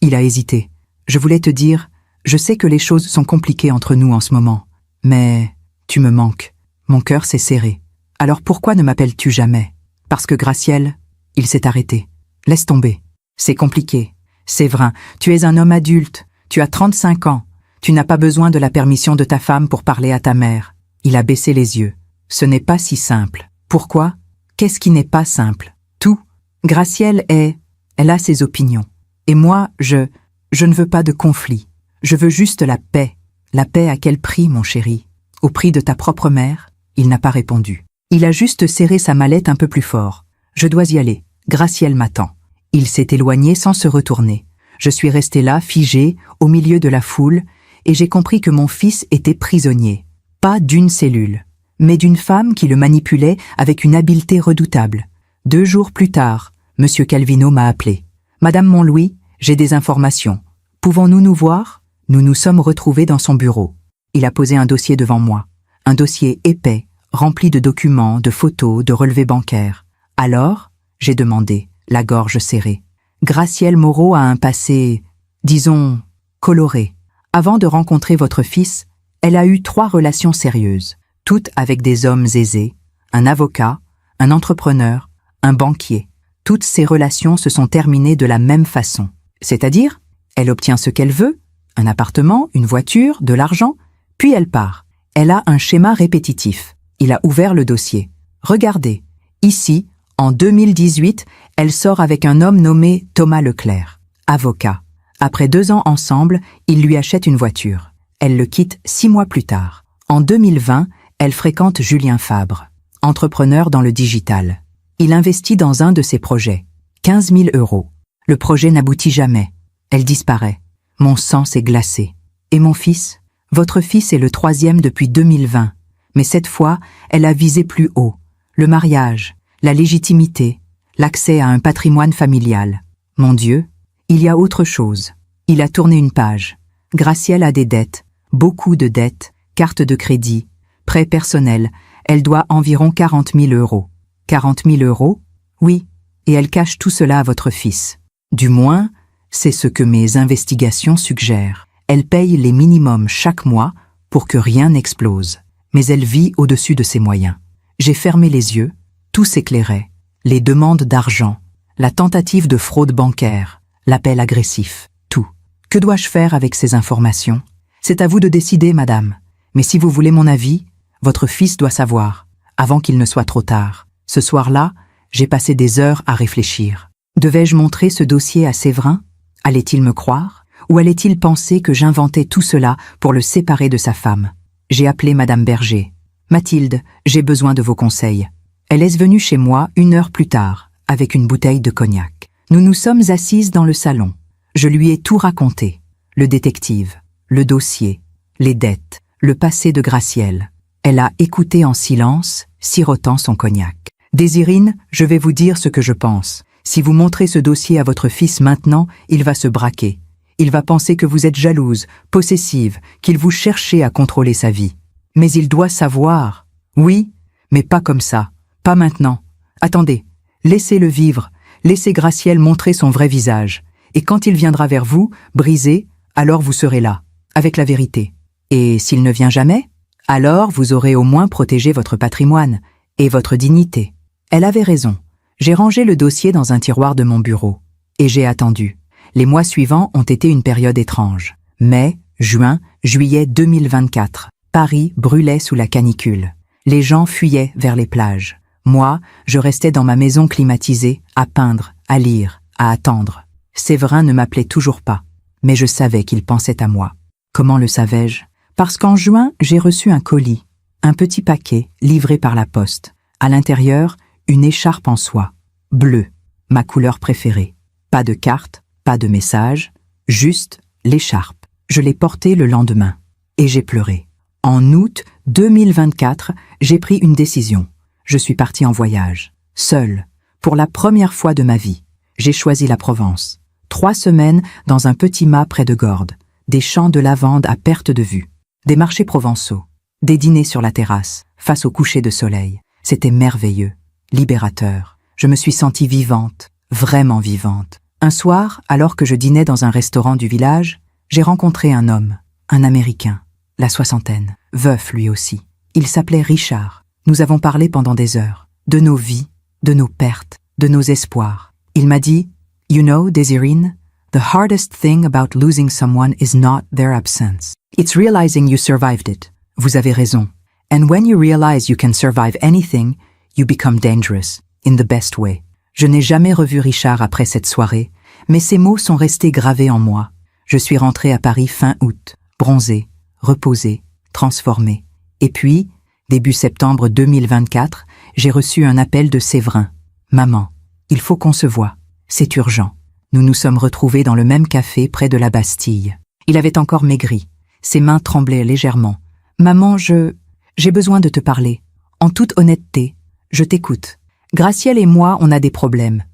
Il a hésité. « Je voulais te dire, je sais que les choses sont compliquées entre nous en ce moment. Mais tu me manques. Mon cœur s'est serré. Alors pourquoi ne m'appelles-tu jamais ? Parce que Gracielle, il s'est arrêté. Laisse tomber. C'est compliqué. Séverin, tu es un homme adulte. Tu as 35 ans. Tu n'as pas besoin de la permission de ta femme pour parler à ta mère. Il a baissé les yeux. Ce n'est pas si simple. Pourquoi ? Qu'est-ce qui n'est pas simple ? Tout. Gracielle elle a ses opinions. Et moi, je ne veux pas de conflit. Je veux juste la paix. La paix à quel prix, mon chéri ? Au prix de ta propre mère ? Il n'a pas répondu. Il a juste serré sa mallette un peu plus fort. Je dois y aller. Gracielle m'attend. Il s'est éloigné sans se retourner. Je suis resté là, figé, au milieu de la foule, et j'ai compris que mon fils était prisonnier. Pas d'une cellule, mais d'une femme qui le manipulait avec une habileté redoutable. 2 jours plus tard, Monsieur Calvino m'a appelé. « Madame Montlouis, j'ai des informations. Pouvons-nous nous voir ?» Nous nous sommes retrouvés dans son bureau. Il a posé un dossier devant moi. Un dossier épais, rempli de documents, de photos, de relevés bancaires. Alors, j'ai demandé, la gorge serrée. Gracielle Moreau a un passé, disons, coloré. Avant de rencontrer votre fils, elle a eu 3 relations sérieuses, toutes avec des hommes aisés, un avocat, un entrepreneur, un banquier. Toutes ces relations se sont terminées de la même façon. C'est-à-dire, elle obtient ce qu'elle veut, un appartement, une voiture, de l'argent, puis elle part. Elle a un schéma répétitif. Il a ouvert le dossier. Regardez, ici, en 2018, elle sort avec un homme nommé Thomas Leclerc, avocat. Après 2 ans ensemble, il lui achète une voiture. Elle le quitte 6 mois plus tard. En 2020, elle fréquente Julien Fabre, entrepreneur dans le digital. Il investit dans un de ses projets, 15 000 €. Le projet n'aboutit jamais. Elle disparaît. Mon sang s'est glacé. Et mon fils ? Votre fils est le 3e depuis 2020. Mais cette fois, elle a visé plus haut. Le mariage, la légitimité, l'accès à un patrimoine familial. Mon Dieu, il y a autre chose. Il a tourné une page. Gracielle a des dettes, beaucoup de dettes, cartes de crédit, prêts personnels. Elle doit environ 40 000 €. 40 000 €? Oui, et elle cache tout cela à votre fils. Du moins, c'est ce que mes investigations suggèrent. Elle paye les minimums chaque mois pour que rien n'explose. Mais elle vit au-dessus de ses moyens. J'ai fermé les yeux, tout s'éclairait. Les demandes d'argent, la tentative de fraude bancaire, l'appel agressif, tout. Que dois-je faire avec ces informations ? C'est à vous de décider, madame. Mais si vous voulez mon avis, votre fils doit savoir, avant qu'il ne soit trop tard. Ce soir-là, j'ai passé des heures à réfléchir. Devais-je montrer ce dossier à Séverin ? Allait-il me croire ? Ou allait-il penser que j'inventais tout cela pour le séparer de sa femme ? J'ai appelé Madame Berger. « Mathilde, j'ai besoin de vos conseils. » Elle est venue chez moi 1 heure plus tard, avec une bouteille de cognac. Nous nous sommes assises dans le salon. Je lui ai tout raconté. Le détective, le dossier, les dettes, le passé de Gracielle. Elle a écouté en silence, sirotant son cognac. « Désirine, je vais vous dire ce que je pense. Si vous montrez ce dossier à votre fils maintenant, il va se braquer. Il va penser que vous êtes jalouse, possessive, qu'il vous cherchez à contrôler sa vie. Mais il doit savoir. Oui, mais pas comme ça. Pas maintenant. Attendez, laissez-le vivre. Laissez Gracielle montrer son vrai visage. Et quand il viendra vers vous, brisé, alors vous serez là, avec la vérité. Et s'il ne vient jamais ? Alors vous aurez au moins protégé votre patrimoine et votre dignité. Elle avait raison. J'ai rangé le dossier dans un tiroir de mon bureau. Et j'ai attendu. Les mois suivants ont été une période étrange. Mai, juin, juillet 2024. Paris brûlait sous la canicule. Les gens fuyaient vers les plages. Moi, je restais dans ma maison climatisée, à peindre, à lire, à attendre. Séverin ne m'appelait toujours pas, mais je savais qu'il pensait à moi. Comment le savais-je? Parce qu'en juin, j'ai reçu un colis, un petit paquet livré par la poste. À l'intérieur, une écharpe en soie, bleue, ma couleur préférée. Pas de carte, pas de message, juste l'écharpe. Je l'ai portée le lendemain, et j'ai pleuré. En août 2024, j'ai pris une décision. Je suis partie en voyage, seule, pour la première fois de ma vie. J'ai choisi la Provence. 3 semaines dans un petit mât près de Gordes, des champs de lavande à perte de vue, des marchés provençaux, des dîners sur la terrasse, face au coucher de soleil. C'était merveilleux, libérateur. Je me suis sentie vivante, vraiment vivante. Un soir, alors que je dînais dans un restaurant du village, j'ai rencontré un homme, un Américain, la soixantaine, veuf lui aussi. Il s'appelait Richard. Nous avons parlé pendant des heures, de nos vies, de nos pertes, de nos espoirs. Il m'a dit, « You know, Désirine, the hardest thing about losing someone is not their absence. It's realizing you survived it. » Vous avez raison. And when you realize you can survive anything, you become dangerous, in the best way. Je n'ai jamais revu Richard après cette soirée, mais ces mots sont restés gravés en moi. Je suis rentrée à Paris fin août, bronzée, reposée, transformée. Et puis, début septembre 2024, j'ai reçu un appel de Séverin. « Maman, il faut qu'on se voie. C'est urgent. » Nous nous sommes retrouvés dans le même café près de la Bastille. Il avait encore maigri. Ses mains tremblaient légèrement. « Maman, j'ai besoin de te parler. En toute honnêteté, je t'écoute. Gracielle et moi, on a des problèmes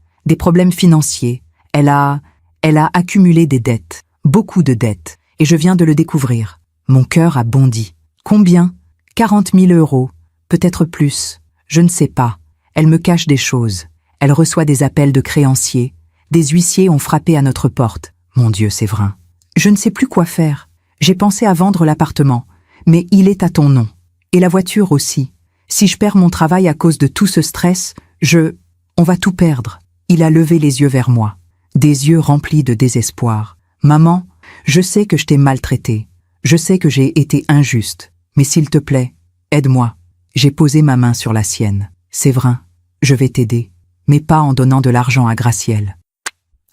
financiers. Elle a accumulé des dettes, beaucoup de dettes, et je viens de le découvrir. Mon cœur a bondi. Combien? 40 000 €, peut-être plus. Je ne sais pas. Elle me cache des choses. Elle reçoit des appels de créanciers. Des huissiers ont frappé à notre porte. Mon Dieu, Séverin. Je ne sais plus quoi faire. J'ai pensé à vendre l'appartement, mais il est à ton nom. Et la voiture aussi. Si je perds mon travail à cause de tout ce stress, on va tout perdre. Il a levé les yeux vers moi, des yeux remplis de désespoir. Maman, je sais que je t'ai maltraité. Je sais que j'ai été injuste. Mais s'il te plaît, aide-moi. J'ai posé ma main sur la sienne. Séverin, je vais t'aider, mais pas en donnant de l'argent à Gracielle.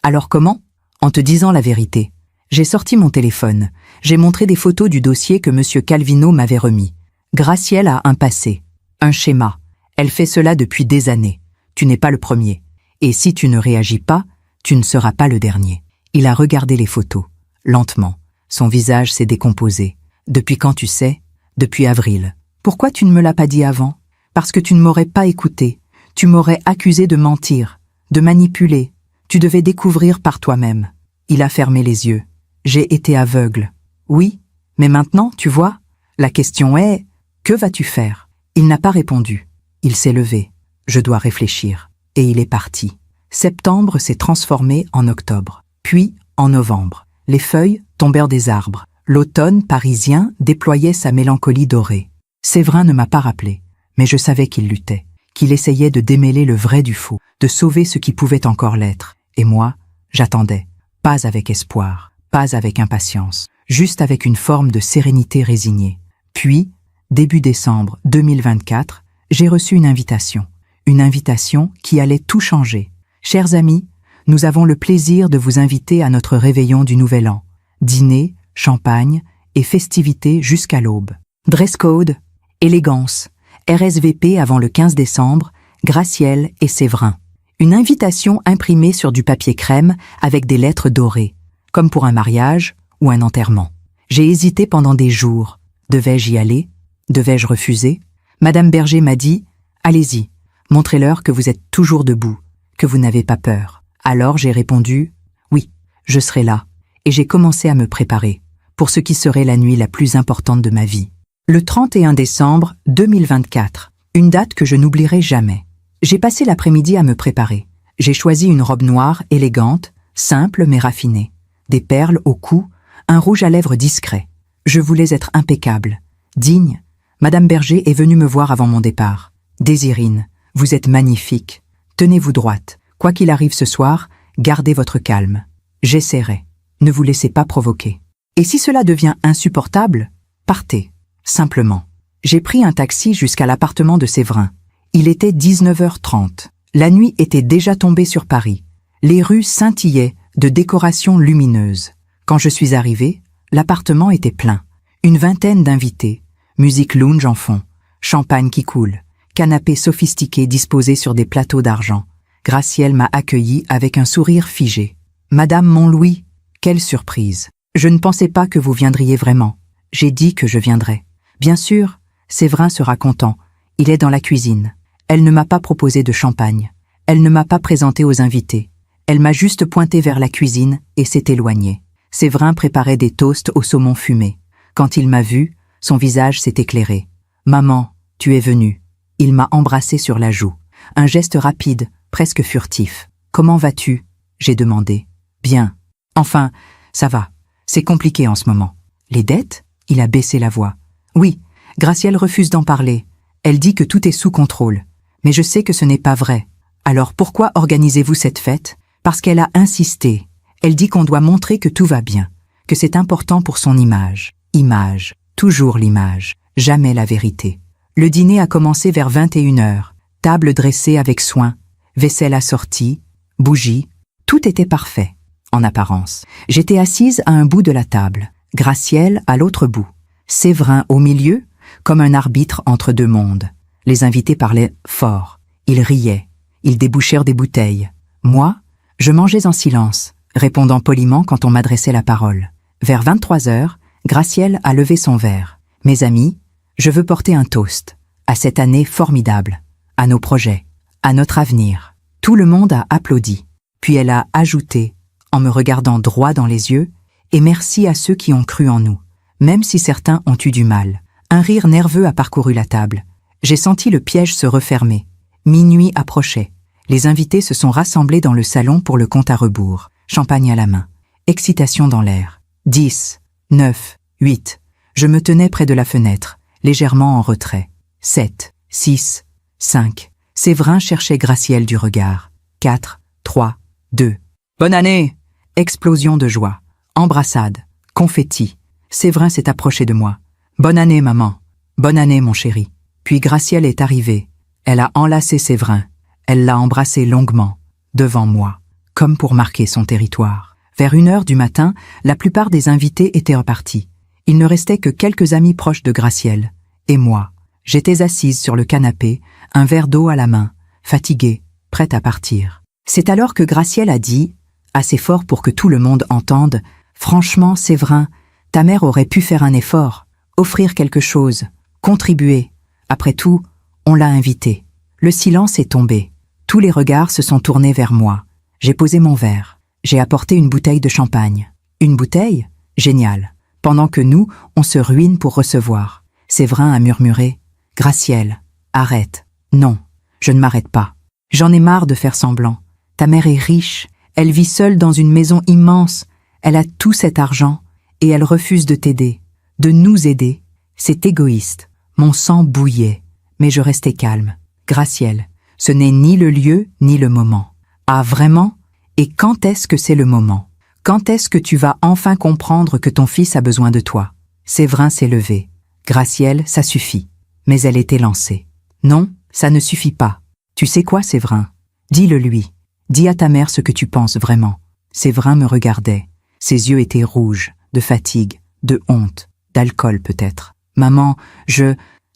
Alors comment? En te disant la vérité. J'ai sorti mon téléphone. J'ai montré des photos du dossier que M. Calvino m'avait remis. Gracielle a un passé, un schéma. Elle fait cela depuis des années. Tu n'es pas le premier. Et si tu ne réagis pas, tu ne seras pas le dernier. Il a regardé les photos, lentement. Son visage s'est décomposé. Depuis quand tu sais? Depuis avril. Pourquoi tu ne me l'as pas dit avant? Parce que tu ne m'aurais pas écouté. Tu m'aurais accusé de mentir, de manipuler. Tu devais découvrir par toi-même. Il a fermé les yeux. J'ai été aveugle. Oui, mais maintenant, tu vois, la question est, que vas-tu faire? Il n'a pas répondu. Il s'est levé. Je dois réfléchir. Et il est parti. Septembre s'est transformé en octobre, puis en novembre. Les feuilles tombèrent des arbres. L'automne parisien déployait sa mélancolie dorée. Séverin ne m'a pas rappelé, mais je savais qu'il luttait, qu'il essayait de démêler le vrai du faux, de sauver ce qui pouvait encore l'être. Et moi, j'attendais, pas avec espoir, pas avec impatience, juste avec une forme de sérénité résignée. Puis, début décembre 2024, j'ai reçu une invitation qui allait tout changer. Chers amis, nous avons le plaisir de vous inviter à notre réveillon du Nouvel An. Dîner, champagne et festivités jusqu'à l'aube. Dress code, élégance, RSVP avant le 15 décembre, Gracielle et Séverin. Une invitation imprimée sur du papier crème avec des lettres dorées, comme pour un mariage ou un enterrement. J'ai hésité pendant des jours. Devais-je y aller? Devais-je refuser? Madame Berger m'a dit « Allez-y, montrez-leur que vous êtes toujours debout, que vous n'avez pas peur. » Alors j'ai répondu « Oui, je serai là. » Et j'ai commencé à me préparer pour ce qui serait la nuit la plus importante de ma vie. Le 31 décembre 2024, une date que je n'oublierai jamais. J'ai passé l'après-midi à me préparer. J'ai choisi une robe noire élégante, simple mais raffinée, des perles au cou, un rouge à lèvres discret. Je voulais être impeccable, digne, Madame Berger est venue me voir avant mon départ. Désirine, vous êtes magnifique. Tenez-vous droite. Quoi qu'il arrive ce soir, gardez votre calme. J'essaierai. Ne vous laissez pas provoquer. Et si cela devient insupportable, partez. Simplement. J'ai pris un taxi jusqu'à l'appartement de Séverin. Il était 19h30. La nuit était déjà tombée sur Paris. Les rues scintillaient de décorations lumineuses. Quand je suis arrivé, l'appartement était plein. Une vingtaine d'invités. Musique lounge en fond. Champagne qui coule. Canapés sophistiqués disposés sur des plateaux d'argent. Gracielle m'a accueilli avec un sourire figé. Madame Montlouis, quelle surprise. Je ne pensais pas que vous viendriez vraiment. J'ai dit que je viendrais. Bien sûr, Séverin sera content. Il est dans la cuisine. Elle ne m'a pas proposé de champagne. Elle ne m'a pas présenté aux invités. Elle m'a juste pointé vers la cuisine et s'est éloignée. Séverin préparait des toasts au saumon fumé. Quand il m'a vu, son visage s'est éclairé. « Maman, tu es venue. » Il m'a embrassé sur la joue. Un geste rapide, presque furtif. « Comment vas-tu » j'ai demandé. « Bien. Enfin, ça va. C'est compliqué en ce moment. »« Les dettes » Il a baissé la voix. « Oui, Gracielle refuse d'en parler. Elle dit que tout est sous contrôle. Mais je sais que ce n'est pas vrai. Alors pourquoi organisez-vous cette fête ? Parce qu'elle a insisté. Elle dit qu'on doit montrer que tout va bien, que c'est important pour son image. Image, toujours l'image, jamais la vérité. Le dîner a commencé vers 21h. Table dressée avec soin, vaisselle assortie, bougies. Tout était parfait, en apparence. J'étais assise à un bout de la table, Gracielle à l'autre bout. Séverin au milieu, comme un arbitre entre deux mondes. Les invités parlaient fort. Ils riaient. Ils débouchèrent des bouteilles. Moi, je mangeais en silence, répondant poliment quand on m'adressait la parole. Vers 23h, Gracielle a levé son verre. « Mes amis, je veux porter un toast. À cette année formidable. À nos projets. À notre avenir. » Tout le monde a applaudi. Puis elle a ajouté, en me regardant droit dans les yeux, « Et merci à ceux qui ont cru en nous, même si certains ont eu du mal. » Un rire nerveux a parcouru la table. J'ai senti le piège se refermer. Minuit approchait. Les invités se sont rassemblés dans le salon pour le compte à rebours. Champagne à la main. Excitation dans l'air. 10, 9, 8. Je me tenais près de la fenêtre, légèrement en retrait. 7, 6, 5. Séverin cherchait Gracielle du regard. 4, 3, 2. Bonne année! Explosion de joie. Embrassade. Confetti. Séverin s'est approché de moi. Bonne année, maman. Bonne année, mon chéri. Puis Gracielle est arrivée. Elle a enlacé Séverin. Elle l'a embrassé longuement, devant moi, comme pour marquer son territoire. Vers 1h du matin, la plupart des invités étaient repartis. Il ne restait que quelques amis proches de Gracielle. Et moi, j'étais assise sur le canapé, un verre d'eau à la main, fatiguée, prête à partir. C'est alors que Gracielle a dit, assez fort pour que tout le monde entende, « Franchement, Séverin, ta mère aurait pu faire un effort, offrir quelque chose, contribuer. Après tout, on l'a invitée. » Le silence est tombé. Tous les regards se sont tournés vers moi. J'ai posé mon verre. J'ai apporté une bouteille de champagne. Une bouteille ? Génial. Pendant que nous, on se ruine pour recevoir. Séverin a murmuré « Gracielle, arrête. Non, je ne m'arrête pas. J'en ai marre de faire semblant. Ta mère est riche. Elle vit seule dans une maison immense. Elle a tout cet argent. Et elle refuse de t'aider. De nous aider. C'est égoïste. » Mon sang bouillait. Mais je restais calme. Gracielle, ce n'est ni le lieu ni le moment. Ah vraiment ? Et quand est-ce que c'est le moment ? Quand est-ce que tu vas enfin comprendre que ton fils a besoin de toi ? Séverin s'est levé. Gracielle, ça suffit. Mais elle était lancée. Non, ça ne suffit pas. Tu sais quoi, Séverin ? Dis-le lui. Dis à ta mère ce que tu penses vraiment. Séverin me regardait. Ses yeux étaient rouges, de fatigue, de honte, d'alcool peut-être. Maman,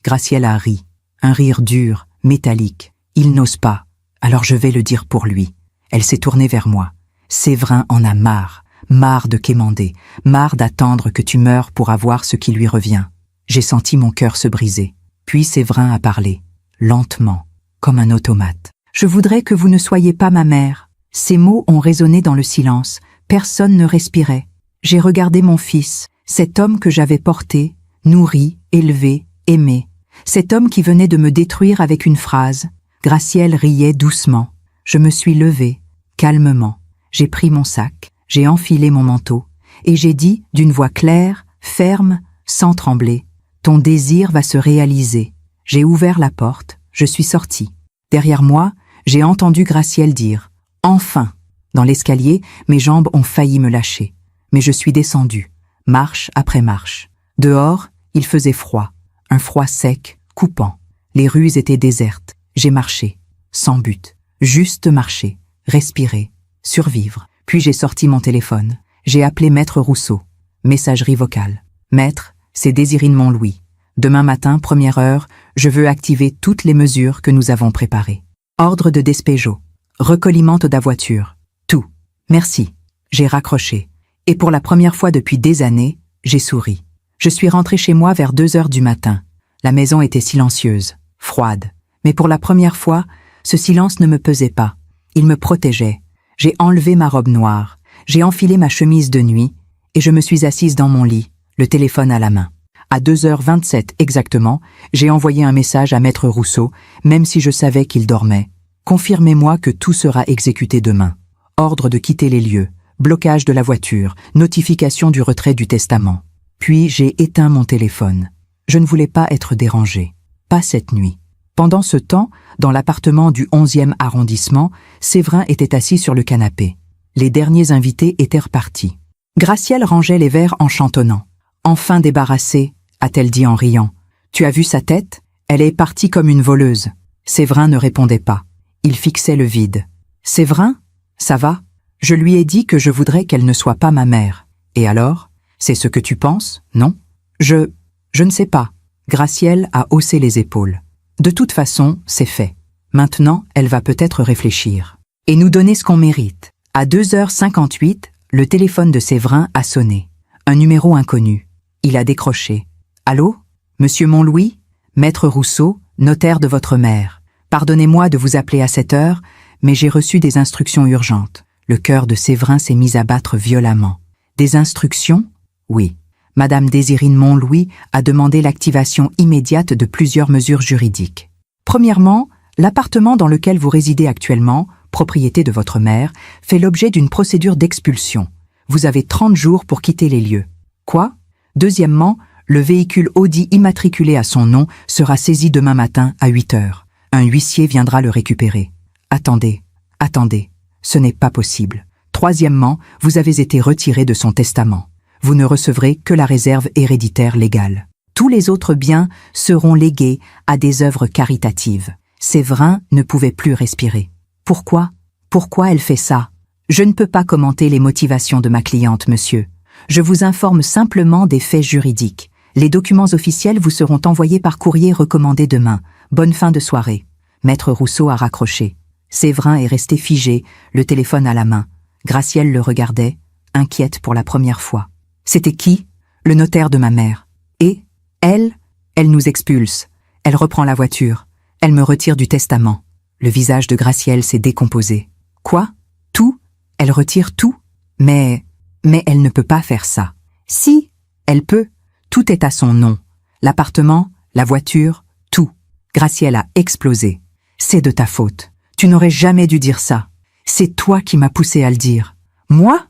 Gracielle a ri. Un rire dur, métallique. Il n'ose pas. Alors je vais le dire pour lui. Elle s'est tournée vers moi. Séverin en a marre. Marre de quémander. Marre d'attendre que tu meurs pour avoir ce qui lui revient. J'ai senti mon cœur se briser. Puis Séverin a parlé. Lentement. Comme un automate. Je voudrais que vous ne soyez pas ma mère. Ces mots ont résonné dans le silence. Personne ne respirait. J'ai regardé mon fils. Cet homme que j'avais porté, nourri, élevé, aimé. Cet homme qui venait de me détruire avec une phrase. Gracielle riait doucement. Je me suis levée, calmement. J'ai pris mon sac, j'ai enfilé mon manteau, et j'ai dit d'une voix claire, ferme, sans trembler, « Ton désir va se réaliser. J'ai ouvert la porte, je suis sortie. Derrière moi, j'ai entendu Gracielle dire « Enfin !» Dans l'escalier, mes jambes ont failli me lâcher. Mais je suis descendue, marche après marche. Dehors, il faisait froid, un froid sec, coupant. Les rues étaient désertes. J'ai marché, sans but, juste marcher, respirer, survivre. Puis j'ai sorti mon téléphone. J'ai appelé Maître Rousseau. Messagerie vocale. Maître, c'est Désirine Montlouis. Demain matin, 1e heure, je veux activer toutes les mesures que nous avons préparées. Ordre de despejo. Recollement de la voiture. Tout. Merci. J'ai raccroché. Et pour la première fois depuis des années, j'ai souri. Je suis rentrée chez moi vers 2 heures du matin. La maison était silencieuse, froide. Mais pour la première fois, ce silence ne me pesait pas. Il me protégeait. J'ai enlevé ma robe noire. J'ai enfilé ma chemise de nuit et je me suis assise dans mon lit, le téléphone à la main. À 2h27 exactement, j'ai envoyé un message à Maître Rousseau, même si je savais qu'il dormait. Confirmez-moi que tout sera exécuté demain. Ordre de quitter les lieux, blocage de la voiture, notification du retrait du testament. Puis j'ai éteint mon téléphone. Je ne voulais pas être dérangée. Pas cette nuit. Pendant ce temps, dans l'appartement du 11e arrondissement, Séverin était assis sur le canapé. Les derniers invités étaient repartis. Gracielle rangeait les verres en chantonnant. « Enfin débarrassée », a-t-elle dit en riant. « Tu as vu sa tête? Elle est partie comme une voleuse. » Séverin ne répondait pas. Il fixait le vide. « Séverin, ça va? Je lui ai dit que je voudrais qu'elle ne soit pas ma mère. Et alors? C'est ce que tu penses, non? Je ne sais pas. » Gracielle a haussé les épaules. « De toute façon, c'est fait. Maintenant, elle va peut-être réfléchir. Et nous donner ce qu'on mérite. » À 2h58, le téléphone de Séverin a sonné. Un numéro inconnu. Il a décroché. « Allô? Monsieur Montlouis? Maître Rousseau, notaire de votre mère. Pardonnez-moi de vous appeler à cette heure, mais j'ai reçu des instructions urgentes. » Le cœur de Séverin s'est mis à battre violemment. Des instructions? Oui. Madame Désirine Montlouis a demandé l'activation immédiate de plusieurs mesures juridiques. Premièrement, l'appartement dans lequel vous résidez actuellement, propriété de votre mère, fait l'objet d'une procédure d'expulsion. Vous avez 30 jours pour quitter les lieux. Quoi? Deuxièmement, le véhicule Audi immatriculé à son nom sera saisi demain matin à 8 heures. Un huissier viendra le récupérer. Attendez, ce n'est pas possible. Troisièmement, vous avez été retiré de son testament. Vous ne recevrez que la réserve héréditaire légale. Tous les autres biens seront légués à des œuvres caritatives. Séverin ne pouvait plus respirer. Pourquoi? Pourquoi elle fait ça? Je ne peux pas commenter les motivations de ma cliente, monsieur. Je vous informe simplement des faits juridiques. Les documents officiels vous seront envoyés par courrier recommandé demain. Bonne fin de soirée. Maître Rousseau a raccroché. Séverin est resté figé, le téléphone à la main. Gracielle le regardait, inquiète pour la première fois. C'était qui? Le notaire de ma mère. Et elle nous expulse. Elle reprend la voiture. Elle me retire du testament. Le visage de Gracielle s'est décomposé. Quoi? Tout? Elle retire tout? Mais elle ne peut pas faire ça. Si, elle peut. Tout est à son nom. L'appartement, la voiture, tout. Gracielle a explosé. C'est de ta faute. Tu n'aurais jamais dû dire ça. C'est toi qui m'as poussé à le dire. Moi,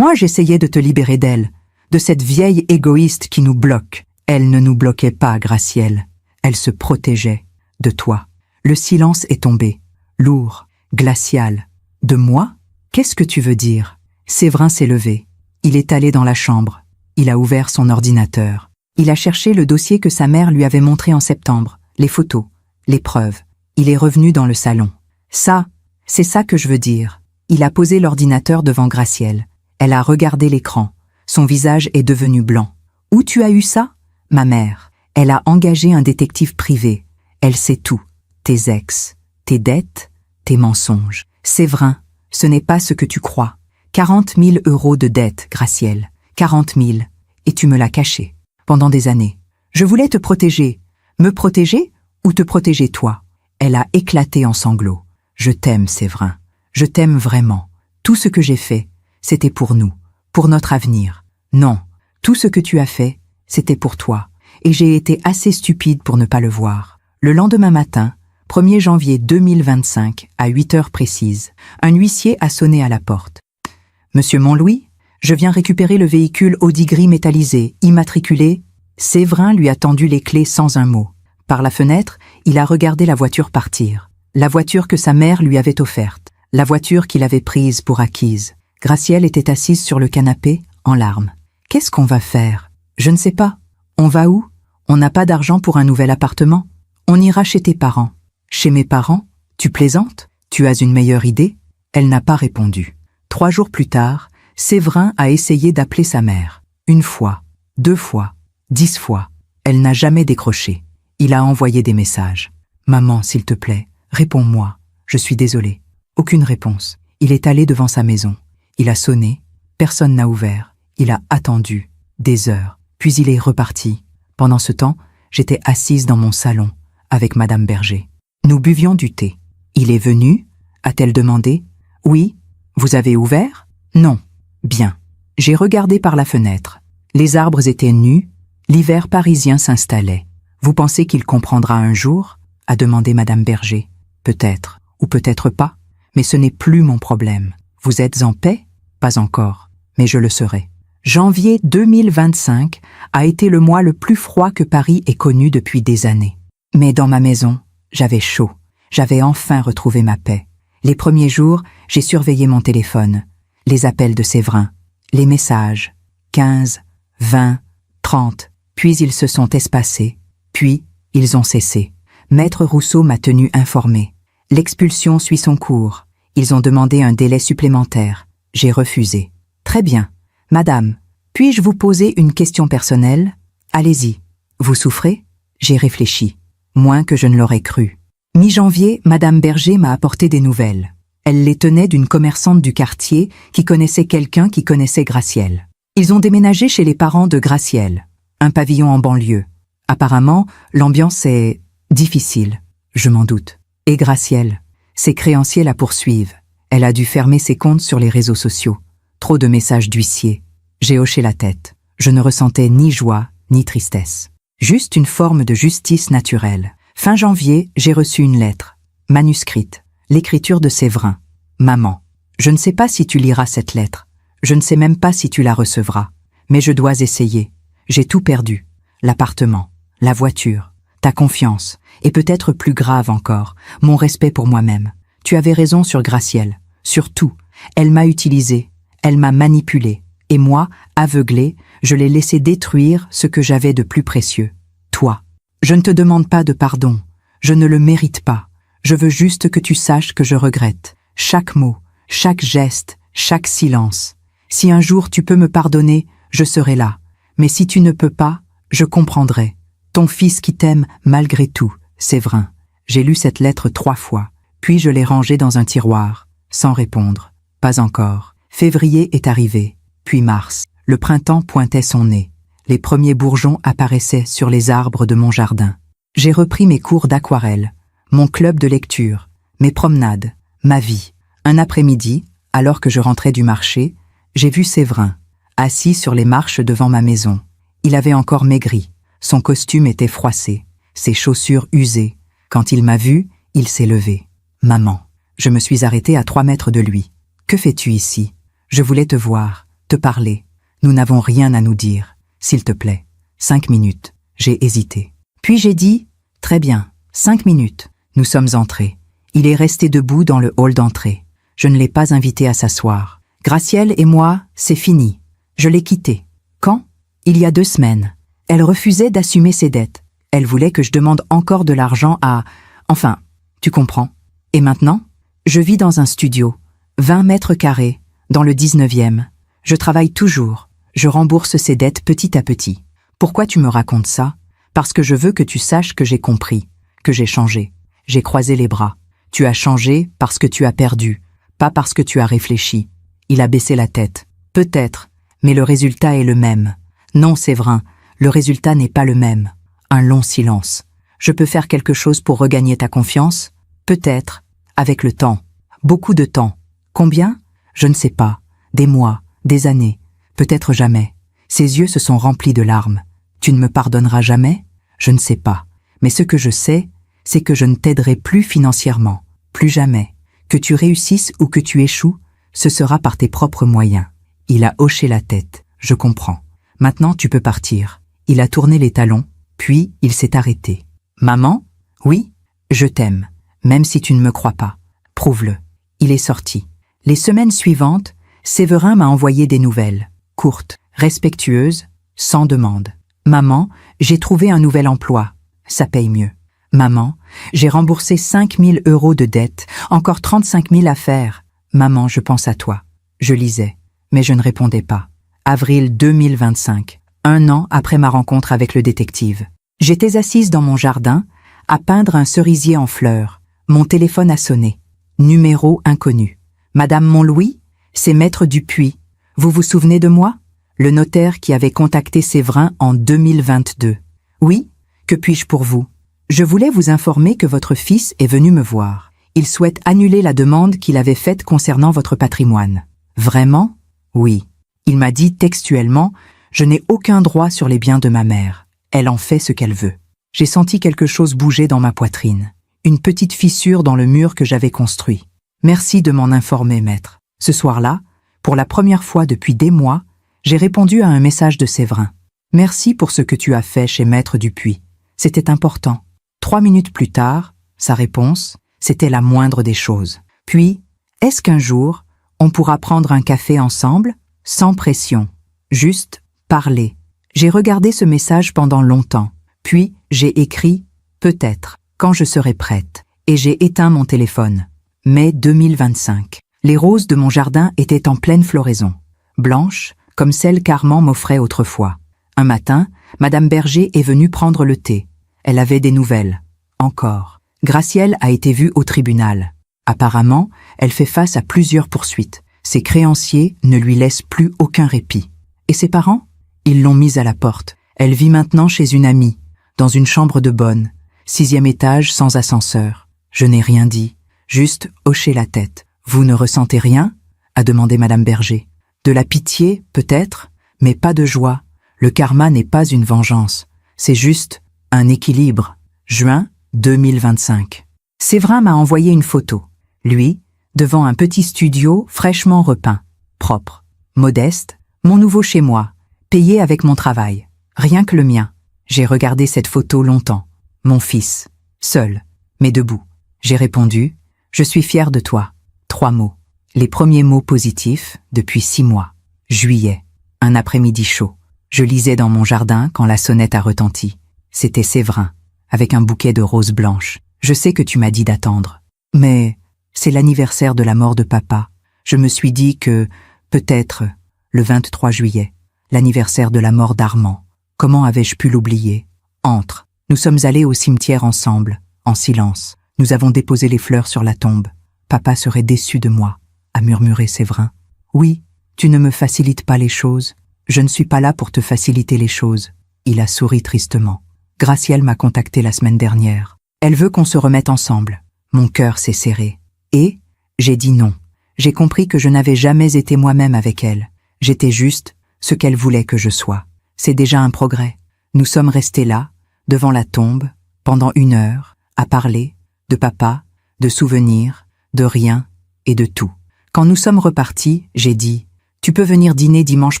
j'essayais de te libérer d'elle, de cette vieille égoïste qui nous bloque. Elle ne nous bloquait pas, Gracielle. Elle se protégeait de toi. Le silence est tombé, lourd, glacial. De moi? Qu'est-ce que tu veux dire? Séverin s'est levé. Il est allé dans la chambre. Il a ouvert son ordinateur. Il a cherché le dossier que sa mère lui avait montré en septembre, les photos, les preuves. Il est revenu dans le salon. Ça, c'est ça que je veux dire. Il a posé l'ordinateur devant Gracielle. Elle a regardé l'écran. Son visage est devenu blanc. Où tu as eu ça? Ma mère. Elle a engagé un détective privé. Elle sait tout. Tes ex, tes dettes, tes mensonges. Séverin, ce n'est pas ce que tu crois. 40 000 € de dettes, Gracielle. 40 000. Et tu me l'as caché. Pendant des années. Je voulais te protéger. Me protéger ou te protéger toi? Elle a éclaté en sanglots. Je t'aime, Séverin. Je t'aime vraiment. Tout ce que j'ai fait, c'était pour nous, pour notre avenir. Non, tout ce que tu as fait, c'était pour toi. Et j'ai été assez stupide pour ne pas le voir. Le lendemain matin, 1er janvier 2025, à 8 heures précises, un huissier a sonné à la porte. « Monsieur Montlouis, je viens récupérer le véhicule Audi gris métallisé, immatriculé Séverin lui a tendu les clés sans un mot. Par la fenêtre, il a regardé la voiture partir. La voiture que sa mère lui avait offerte. La voiture qu'il avait prise pour acquise. Gracielle était assise sur le canapé, en larmes. « Qu'est-ce qu'on va faire ? Je ne sais pas. On va où ? On n'a pas d'argent pour un nouvel appartement. On ira chez tes parents. »« Chez mes parents ? Tu plaisantes ? Tu as une meilleure idée ?» Elle n'a pas répondu. 3 jours plus tard, Séverin a essayé d'appeler sa mère. 1 fois, 2 fois, 10 fois. Elle n'a jamais décroché. Il a envoyé des messages. « Maman, s'il te plaît, réponds-moi. Je suis désolé. » Aucune réponse. Il est allé devant sa maison. Il a sonné. Personne n'a ouvert. Il a attendu. Des heures. Puis il est reparti. Pendant ce temps, j'étais assise dans mon salon, avec Madame Berger. Nous buvions du thé. « Il est venu ?» a-t-elle demandé. « Oui. Vous avez ouvert ? » « Non. » « Bien. » J'ai regardé par la fenêtre. Les arbres étaient nus. L'hiver parisien s'installait. « Vous pensez qu'il comprendra un jour ?» a demandé Madame Berger. « Peut-être, ou peut-être pas. Mais ce n'est plus mon problème. Vous êtes en paix ? Pas encore. Mais je le serai. » Janvier 2025 a été le mois le plus froid que Paris ait connu depuis des années. Mais dans ma maison, j'avais chaud. J'avais enfin retrouvé ma paix. Les premiers jours, j'ai surveillé mon téléphone. Les appels de Séverin, les messages, 15, 20, 30, puis ils se sont espacés, puis ils ont cessé. Maître Rousseau m'a tenu informé. L'expulsion suit son cours. Ils ont demandé un délai supplémentaire. J'ai refusé. Très bien. Madame, puis-je vous poser une question personnelle ? Allez-y. Vous souffrez ? J'ai réfléchi. Moins que je ne l'aurais cru. Mi-janvier, Madame Berger m'a apporté des nouvelles. Elle les tenait d'une commerçante du quartier qui connaissait quelqu'un qui connaissait Gracielle. Ils ont déménagé chez les parents de Gracielle, un pavillon en banlieue. Apparemment, l'ambiance est difficile, je m'en doute. Et Gracielle, ses créanciers la poursuivent. Elle a dû fermer ses comptes sur les réseaux sociaux. Trop de messages d'huissiers. J'ai hoché la tête. Je ne ressentais ni joie, ni tristesse. Juste une forme de justice naturelle. Fin janvier, j'ai reçu une lettre, manuscrite. L'écriture de Séverin. Maman, je ne sais pas si tu liras cette lettre. Je ne sais même pas si tu la recevras. Mais je dois essayer. J'ai tout perdu. L'appartement, la voiture, ta confiance, et peut-être plus grave encore, mon respect pour moi-même. Tu avais raison sur Gracielle. Sur tout. Elle m'a utilisé. Elle m'a manipulé. Et moi, aveuglé, je l'ai laissé détruire ce que j'avais de plus précieux. Toi. Je ne te demande pas de pardon. Je ne le mérite pas. Je veux juste que tu saches que je regrette. Chaque mot, chaque geste, chaque silence. Si un jour tu peux me pardonner, je serai là. Mais si tu ne peux pas, je comprendrai. Ton fils qui t'aime malgré tout, Séverin. J'ai lu cette lettre 3 fois, puis je l'ai rangée dans un tiroir, sans répondre. Pas encore. Février est arrivé, puis mars. Le printemps pointait son nez. Les premiers bourgeons apparaissaient sur les arbres de mon jardin. J'ai repris mes cours d'aquarelle. Mon club de lecture, mes promenades, ma vie. Un après-midi, alors que je rentrais du marché, j'ai vu Séverin, assis sur les marches devant ma maison. Il avait encore maigri, son costume était froissé, ses chaussures usées. Quand il m'a vu, il s'est levé. « Maman !» Je me suis arrêtée à 3 mètres de lui. « Que fais-tu ici ? Je voulais te voir, te parler. Nous n'avons rien à nous dire. S'il te plaît. 5 minutes. » J'ai hésité. Puis j'ai dit « Très bien, 5 minutes. » Nous sommes entrés. Il est resté debout dans le hall d'entrée. Je ne l'ai pas invité à s'asseoir. Gracielle et moi, c'est fini. Je l'ai quittée. Quand ? Il y a 2 semaines. Elle refusait d'assumer ses dettes. Elle voulait que je demande encore de l'argent à... Enfin, tu comprends. Et maintenant ? Je vis dans un studio, 20 mètres carrés, dans le 19e. Je travaille toujours. Je rembourse ses dettes petit à petit. Pourquoi tu me racontes ça ? Parce que je veux que tu saches que j'ai compris, que j'ai changé. J'ai croisé les bras. Tu as changé parce que tu as perdu, pas parce que tu as réfléchi. Il a baissé la tête. Peut-être, mais le résultat est le même. Non, Séverin, le résultat n'est pas le même. Un long silence. Je peux faire quelque chose pour regagner ta confiance ? Peut-être, avec le temps. Beaucoup de temps. Combien ? Je ne sais pas. Des mois, des années. Peut-être jamais. Ses yeux se sont remplis de larmes. Tu ne me pardonneras jamais ? Je ne sais pas. Mais ce que je sais, c'est que je ne t'aiderai plus financièrement, plus jamais. Que tu réussisses ou que tu échoues, ce sera par tes propres moyens. Il a hoché la tête. Je comprends. Maintenant, tu peux partir. Il a tourné les talons, puis il s'est arrêté. « Maman ? Oui, je t'aime, même si tu ne me crois pas. Prouve-le. » Il est sorti. Les semaines suivantes, Séverin m'a envoyé des nouvelles, courtes, respectueuses, sans demande. « Maman, j'ai trouvé un nouvel emploi. Ça paye mieux. Maman, j'ai remboursé 5 000 € de dette, encore 35 000 à faire. Maman, je pense à toi. » Je lisais, mais je ne répondais pas. Avril 2025, 1 an après ma rencontre avec le détective. J'étais assise dans mon jardin, à peindre un cerisier en fleurs. Mon téléphone a sonné. Numéro inconnu. « Madame Montlouis, c'est Maître Dupuis. Vous vous souvenez de moi ? Le notaire qui avait contacté Séverin en 2022. Oui, que puis-je pour vous ? Je voulais vous informer que votre fils est venu me voir. Il souhaite annuler la demande qu'il avait faite concernant votre patrimoine. » Vraiment ? Oui. Il m'a dit textuellement « Je n'ai aucun droit sur les biens de ma mère. Elle en fait ce qu'elle veut. » J'ai senti quelque chose bouger dans ma poitrine. Une petite fissure dans le mur que j'avais construit. Merci de m'en informer, maître. Ce soir-là, pour la première fois depuis des mois, j'ai répondu à un message de Séverin. Merci pour ce que tu as fait chez Maître Dupuis. C'était important. 3 minutes plus tard, sa réponse, c'était la moindre des choses. Puis, est-ce qu'un jour, on pourra prendre un café ensemble, sans pression, juste parler? J'ai regardé ce message pendant longtemps, puis j'ai écrit « Peut-être, quand je serai prête » et j'ai éteint mon téléphone. Mai 2025. Les roses de mon jardin étaient en pleine floraison, blanches comme celles qu'Armand m'offrait autrefois. Un matin, Madame Berger est venue prendre le thé. Elle avait des nouvelles. Encore. Gracielle a été vue au tribunal. Apparemment, elle fait face à plusieurs poursuites. Ses créanciers ne lui laissent plus aucun répit. Et ses parents ? Ils l'ont mise à la porte. Elle vit maintenant chez une amie, dans une chambre de bonne, 6e étage sans ascenseur. Je n'ai rien dit, juste hoché la tête. « Vous ne ressentez rien ?» a demandé Madame Berger. « De la pitié, peut-être, mais pas de joie. Le karma n'est pas une vengeance. C'est juste un équilibre. » Juin 2025. Séverin m'a envoyé une photo. Lui, devant un petit studio fraîchement repeint, propre, modeste, mon nouveau chez moi, payé avec mon travail. Rien que le mien. J'ai regardé cette photo longtemps. Mon fils, seul, mais debout. J'ai répondu « Je suis fier de toi ». 3 mots. Les premiers mots positifs depuis 6 mois. Juillet. Un après-midi chaud. Je lisais dans mon jardin quand la sonnette a retenti. C'était Séverin, avec un bouquet de roses blanches. Je sais que tu m'as dit d'attendre. Mais c'est l'anniversaire de la mort de papa. Je me suis dit que, peut-être, le 23 juillet, l'anniversaire de la mort d'Armand. Comment avais-je pu l'oublier ? Entre. Nous sommes allés au cimetière ensemble, en silence. Nous avons déposé les fleurs sur la tombe. Papa serait déçu de moi, a murmuré Séverin. Oui, tu ne me facilites pas les choses. Je ne suis pas là pour te faciliter les choses. Il a souri tristement. Gracielle m'a contacté la semaine dernière. Elle veut qu'on se remette ensemble. Mon cœur s'est serré. Et j'ai dit non. J'ai compris que je n'avais jamais été moi-même avec elle. J'étais juste ce qu'elle voulait que je sois. C'est déjà un progrès. Nous sommes restés là, devant la tombe, pendant 1 heure, à parler de papa, de souvenirs, de rien et de tout. Quand nous sommes repartis, j'ai dit « Tu peux venir dîner dimanche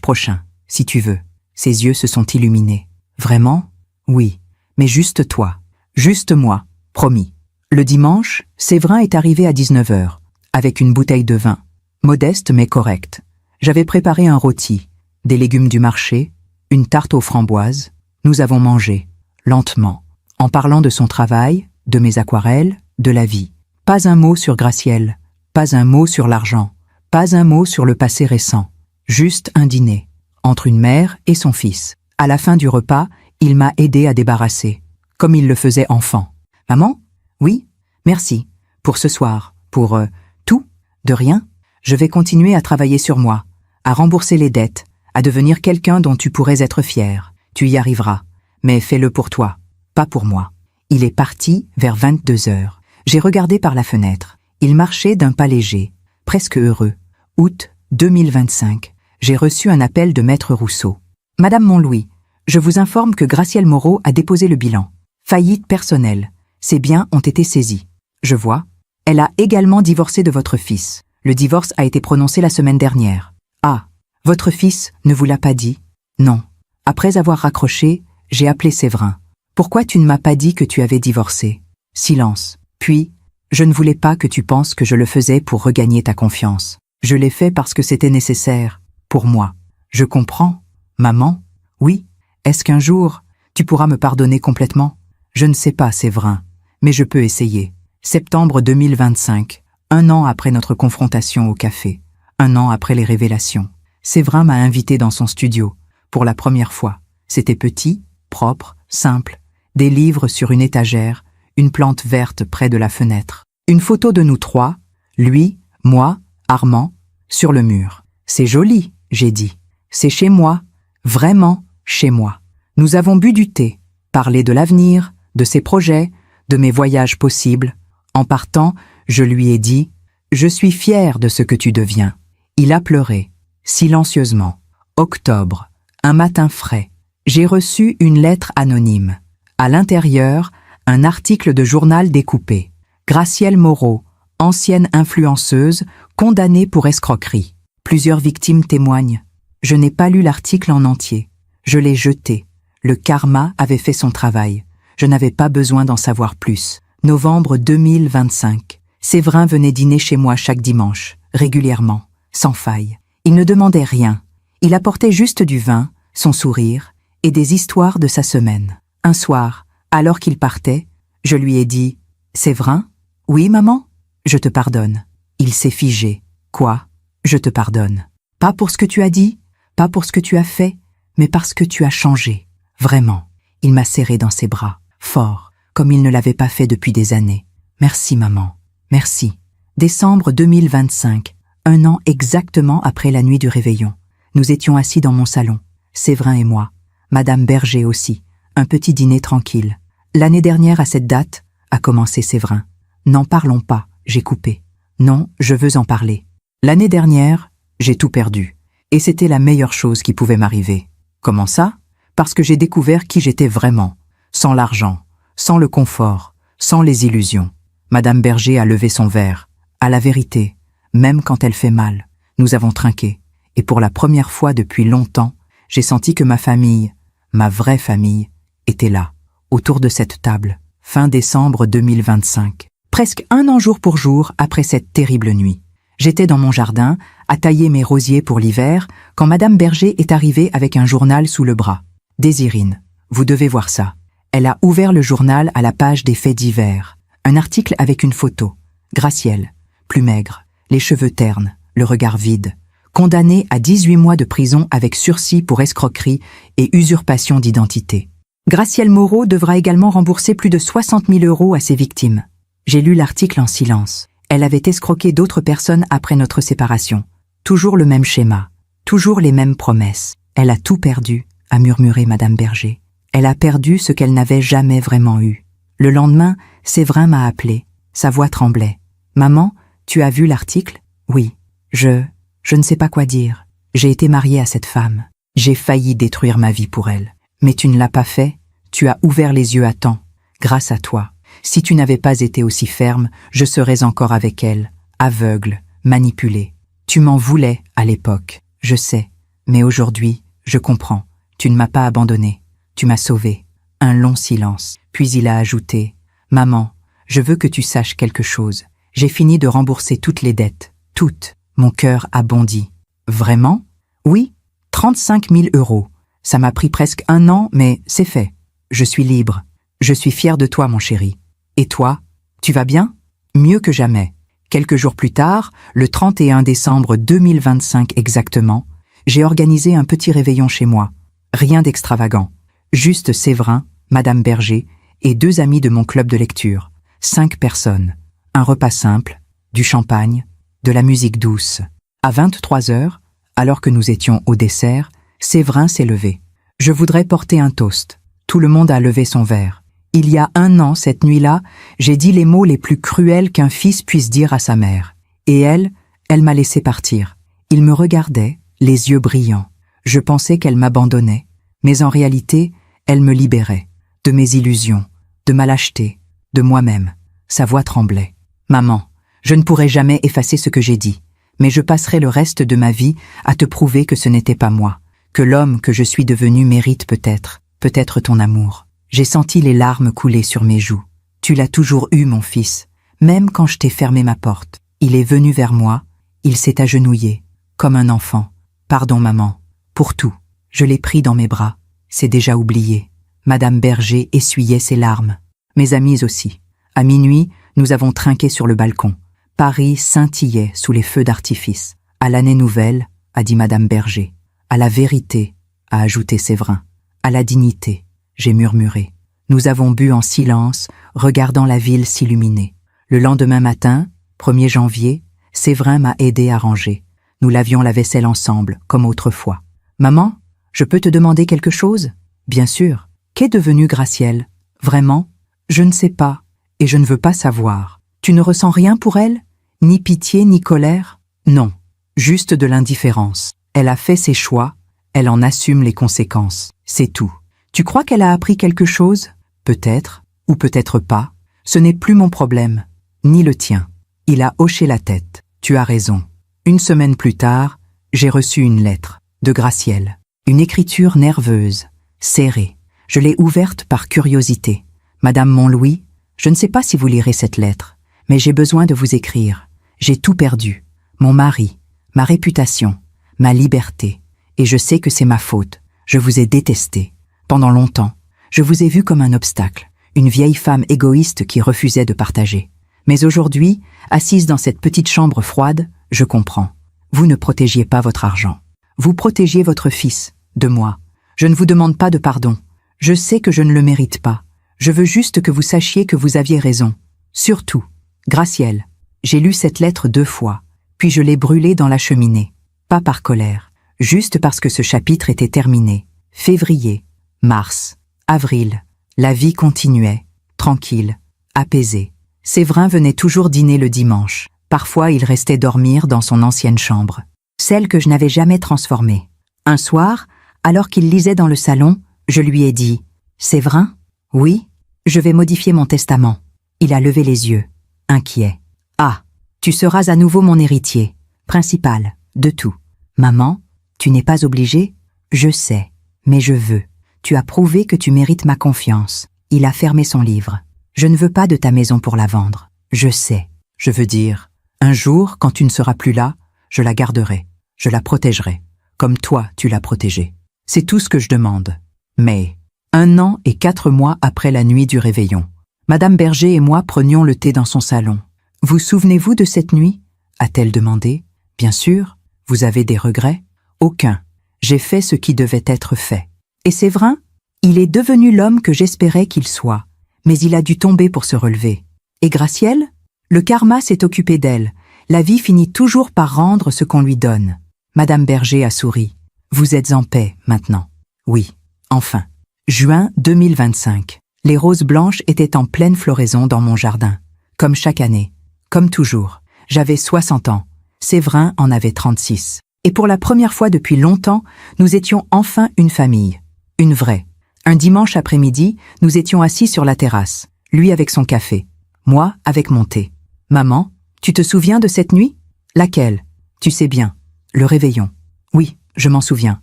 prochain, si tu veux ». Ses yeux se sont illuminés. « Vraiment ? Oui, mais juste toi, juste moi, promis. » Le dimanche, Séverin est arrivé à 19 h, avec une bouteille de vin, modeste mais correcte. J'avais préparé un rôti, des légumes du marché, une tarte aux framboises. Nous avons mangé, lentement, en parlant de son travail, de mes aquarelles, de la vie. Pas un mot sur Gracielle, pas un mot sur l'argent, pas un mot sur le passé récent. Juste un dîner, entre une mère et son fils. À la fin du repas, il m'a aidé à débarrasser, comme il le faisait enfant. « Maman ? Oui ? Merci. Pour ce soir, pour tout ? De rien ? Je vais continuer à travailler sur moi, à rembourser les dettes, à devenir quelqu'un dont tu pourrais être fier. Tu y arriveras, mais fais-le pour toi, pas pour moi. » Il est parti vers 22 h. J'ai regardé par la fenêtre. Il marchait d'un pas léger, presque heureux. Août 2025. J'ai reçu un appel de Maître Rousseau. « Madame Montlouis, je vous informe que Gracielle Moreau a déposé le bilan. Faillite personnelle. Ses biens ont été saisis. Je vois. Elle a également divorcé de votre fils. Le divorce a été prononcé la semaine dernière. Ah, votre fils ne vous l'a pas dit ? Non. Après avoir raccroché, J'ai appelé Séverin. Pourquoi tu ne m'as pas dit que tu avais divorcé? Silence. Puis, je ne voulais pas que tu penses que je le faisais pour regagner ta confiance. Je l'ai fait parce que c'était nécessaire, pour moi. Je comprends, maman. Oui. Est-ce qu'un jour, tu pourras me pardonner complètement? Je ne sais pas, Séverin, mais je peux essayer. Septembre 2025, 1 an après notre confrontation au café, 1 an après les révélations. Séverin m'a invité dans son studio, pour la première fois. C'était petit, propre, simple, des livres sur une étagère, une plante verte près de la fenêtre. Une photo de nous trois, lui, moi, Armand, sur le mur. C'est joli, j'ai dit. C'est chez moi, vraiment chez moi. Nous avons bu du thé, parlé de l'avenir, de ses projets, de mes voyages possibles. En partant, je lui ai dit « Je suis fier de ce que tu deviens ». Il a pleuré, silencieusement. Octobre, un matin frais. J'ai reçu une lettre anonyme. À l'intérieur, un article de journal découpé. Gracielle Moreau, ancienne influenceuse, condamnée pour escroquerie. Plusieurs victimes témoignent. Je n'ai pas lu l'article en entier. Je l'ai jeté. Le karma avait fait son travail. Je n'avais pas besoin d'en savoir plus. Novembre 2025. Séverin venait dîner chez moi chaque dimanche, régulièrement, sans faille. Il ne demandait rien. Il apportait juste du vin, son sourire et des histoires de sa semaine. Un soir, alors qu'il partait, je lui ai dit « Séverin? Oui, maman? Je te pardonne. » Il s'est figé. « Quoi? Je te pardonne. Pas pour ce que tu as dit, pas pour ce que tu as fait, mais parce que tu as changé. Vraiment. » Il m'a serré dans ses bras, fort, comme il ne l'avait pas fait depuis des années. « Merci, maman. Merci. » Décembre 2025, 1 an exactement après la nuit du réveillon. Nous étions assis dans mon salon, Séverin et moi, Madame Berger aussi, un petit dîner tranquille. L'année dernière à cette date, a commencé Séverin. N'en parlons pas, j'ai coupé. Non, je veux en parler. L'année dernière, j'ai tout perdu. Et c'était la meilleure chose qui pouvait m'arriver. Comment ça? Parce que j'ai découvert qui j'étais vraiment, sans l'argent, sans le confort, sans les illusions. Madame Berger a levé son verre. À la vérité, même quand elle fait mal, nous avons trinqué. Et pour la première fois depuis longtemps, j'ai senti que ma famille, ma vraie famille, était là, autour de cette table, fin décembre 2025. Presque 1 an jour pour jour après cette terrible nuit. J'étais dans mon jardin, à tailler mes rosiers pour l'hiver, quand Madame Berger est arrivée avec un journal sous le bras. « Désirine, vous devez voir ça. » Elle a ouvert le journal à la page des faits divers. Un article avec une photo. Gracielle, plus maigre, les cheveux ternes, le regard vide. Condamnée à 18 mois de prison avec sursis pour escroquerie et usurpation d'identité. Gracielle Moreau devra également rembourser plus de 60 000 € à ses victimes. J'ai lu l'article en silence. Elle avait escroqué d'autres personnes après notre séparation. Toujours le même schéma, toujours les mêmes promesses. Elle a tout perdu, a murmuré Madame Berger. Elle a perdu ce qu'elle n'avait jamais vraiment eu. Le lendemain, Séverin m'a appelé. Sa voix tremblait. « Maman, tu as vu l'article? » « Oui. Je ne sais pas quoi dire. J'ai été mariée à cette femme. J'ai failli détruire ma vie pour elle. Mais tu ne l'as pas fait. Tu as ouvert les yeux à temps. Grâce à toi. Si tu n'avais pas été aussi ferme, je serais encore avec elle, aveugle, manipulée. Tu m'en voulais à l'époque, je sais. Mais aujourd'hui, je comprends. Tu ne m'as pas abandonnée. Tu m'as sauvée. Un long silence. Puis il a ajouté « Maman, je veux que tu saches quelque chose. J'ai fini de rembourser toutes les dettes. Toutes. » Mon cœur a bondi. « Vraiment? » ?»« Oui, 35 000 €. Ça m'a pris presque 1 an, mais c'est fait. Je suis libre. Je suis fière de toi, mon chéri. Et toi, tu vas bien? Mieux que jamais. Quelques jours plus tard, le 31 décembre 2025 exactement, j'ai organisé un petit réveillon chez moi. Rien d'extravagant. Juste Séverin, Madame Berger et 2 amis de mon club de lecture. 5 personnes. Un repas simple, du champagne, de la musique douce. À 23 h, alors que nous étions au dessert, Séverin s'est levé. Je voudrais porter un toast. Tout le monde a levé son verre. Il y a 1 an, cette nuit-là, j'ai dit les mots les plus cruels qu'un fils puisse dire à sa mère. Et elle m'a laissé partir. Il me regardait, les yeux brillants. Je pensais qu'elle m'abandonnait, mais en réalité, elle me libérait. De mes illusions, de ma lâcheté, de moi-même. Sa voix tremblait. « Maman, je ne pourrai jamais effacer ce que j'ai dit, mais je passerai le reste de ma vie à te prouver que ce n'était pas moi, que l'homme que je suis devenu mérite peut-être peut-être ton amour. J'ai senti les larmes couler sur mes joues. Tu l'as toujours eu, mon fils, même quand je t'ai fermé ma porte. Il est venu vers moi, il s'est agenouillé, comme un enfant. Pardon, maman, pour tout. Je l'ai pris dans mes bras. C'est déjà oublié. Madame Berger essuyait ses larmes. Mes amis aussi. À minuit, nous avons trinqué sur le balcon. Paris scintillait sous les feux d'artifice. À l'année nouvelle, a dit Madame Berger. À la vérité, a ajouté Séverin. À la dignité, j'ai murmuré. Nous avons bu en silence, regardant la ville s'illuminer. Le lendemain matin, 1er janvier, Séverin m'a aidé à ranger. Nous lavions la vaisselle ensemble, comme autrefois. Maman, je peux te demander quelque chose? Bien sûr. Qu'est devenue Gracielle? Vraiment? Je ne sais pas, et je ne veux pas savoir. Tu ne ressens rien pour elle? Ni pitié, ni colère? Non, juste de l'indifférence. Elle a fait ses choix, elle en assume les conséquences. C'est tout. Tu crois qu'elle a appris quelque chose? Peut-être, ou peut-être pas. Ce n'est plus mon problème, ni le tien. Il a hoché la tête. Tu as raison. Une semaine plus tard, j'ai reçu une lettre de Gracielle. Une écriture nerveuse, serrée. Je l'ai ouverte par curiosité. Madame Montlouis, je ne sais pas si vous lirez cette lettre, mais j'ai besoin de vous écrire. J'ai tout perdu. Mon mari, ma réputation, ma liberté. Et je sais que c'est ma faute. Je vous ai détesté. Pendant longtemps, je vous ai vu comme un obstacle, une vieille femme égoïste qui refusait de partager. Mais aujourd'hui, assise dans cette petite chambre froide, je comprends. Vous ne protégiez pas votre argent. Vous protégiez votre fils, de moi. Je ne vous demande pas de pardon. Je sais que je ne le mérite pas. Je veux juste que vous sachiez que vous aviez raison. Surtout, Gracielle, j'ai lu cette lettre 2 fois, puis je l'ai brûlée dans la cheminée. Pas par colère, juste parce que ce chapitre était terminé. Février, mars, avril, la vie continuait, tranquille, apaisée. Séverin venait toujours dîner le dimanche. Parfois, il restait dormir dans son ancienne chambre, celle que je n'avais jamais transformée. Un soir, alors qu'il lisait dans le salon, je lui ai dit « Séverin? Oui, je vais modifier mon testament. » Il a levé les yeux, inquiet. « Ah, tu seras à nouveau mon héritier, principal, de tout. »« Maman, tu n'es pas obligée? » »« Je sais, mais je veux. Tu as prouvé que tu mérites ma confiance. » Il a fermé son livre. « Je ne veux pas de ta maison pour la vendre. Je sais. Je veux dire, un jour, quand tu ne seras plus là, je la garderai. Je la protégerai, comme toi tu l'as protégée. C'est tout ce que je demande. » Mais, 1 an et 4 mois après la nuit du réveillon, Madame Berger et moi prenions le thé dans son salon. « Vous souvenez-vous de cette nuit ?» a-t-elle demandé. « Bien sûr. Vous avez des regrets ?» ?»« Aucun. J'ai fait ce qui devait être fait. Et Séverin, il est devenu l'homme que j'espérais qu'il soit, mais il a dû tomber pour se relever. Et Gracielle? Le karma s'est occupé d'elle. La vie finit toujours par rendre ce qu'on lui donne. » Madame Berger a souri. « Vous êtes en paix, maintenant. » « Oui, enfin. » Juin 2025. Les roses blanches étaient en pleine floraison dans mon jardin. Comme chaque année. Comme toujours. J'avais 60 ans. Séverin en avait 36. Et pour la première fois depuis longtemps, nous étions enfin une famille. Une vraie. Un dimanche après-midi, nous étions assis sur la terrasse. Lui avec son café. Moi avec mon thé. « Maman, tu te souviens de cette nuit ?»« Laquelle ?»« Tu sais bien. Le réveillon. »« Oui, je m'en souviens.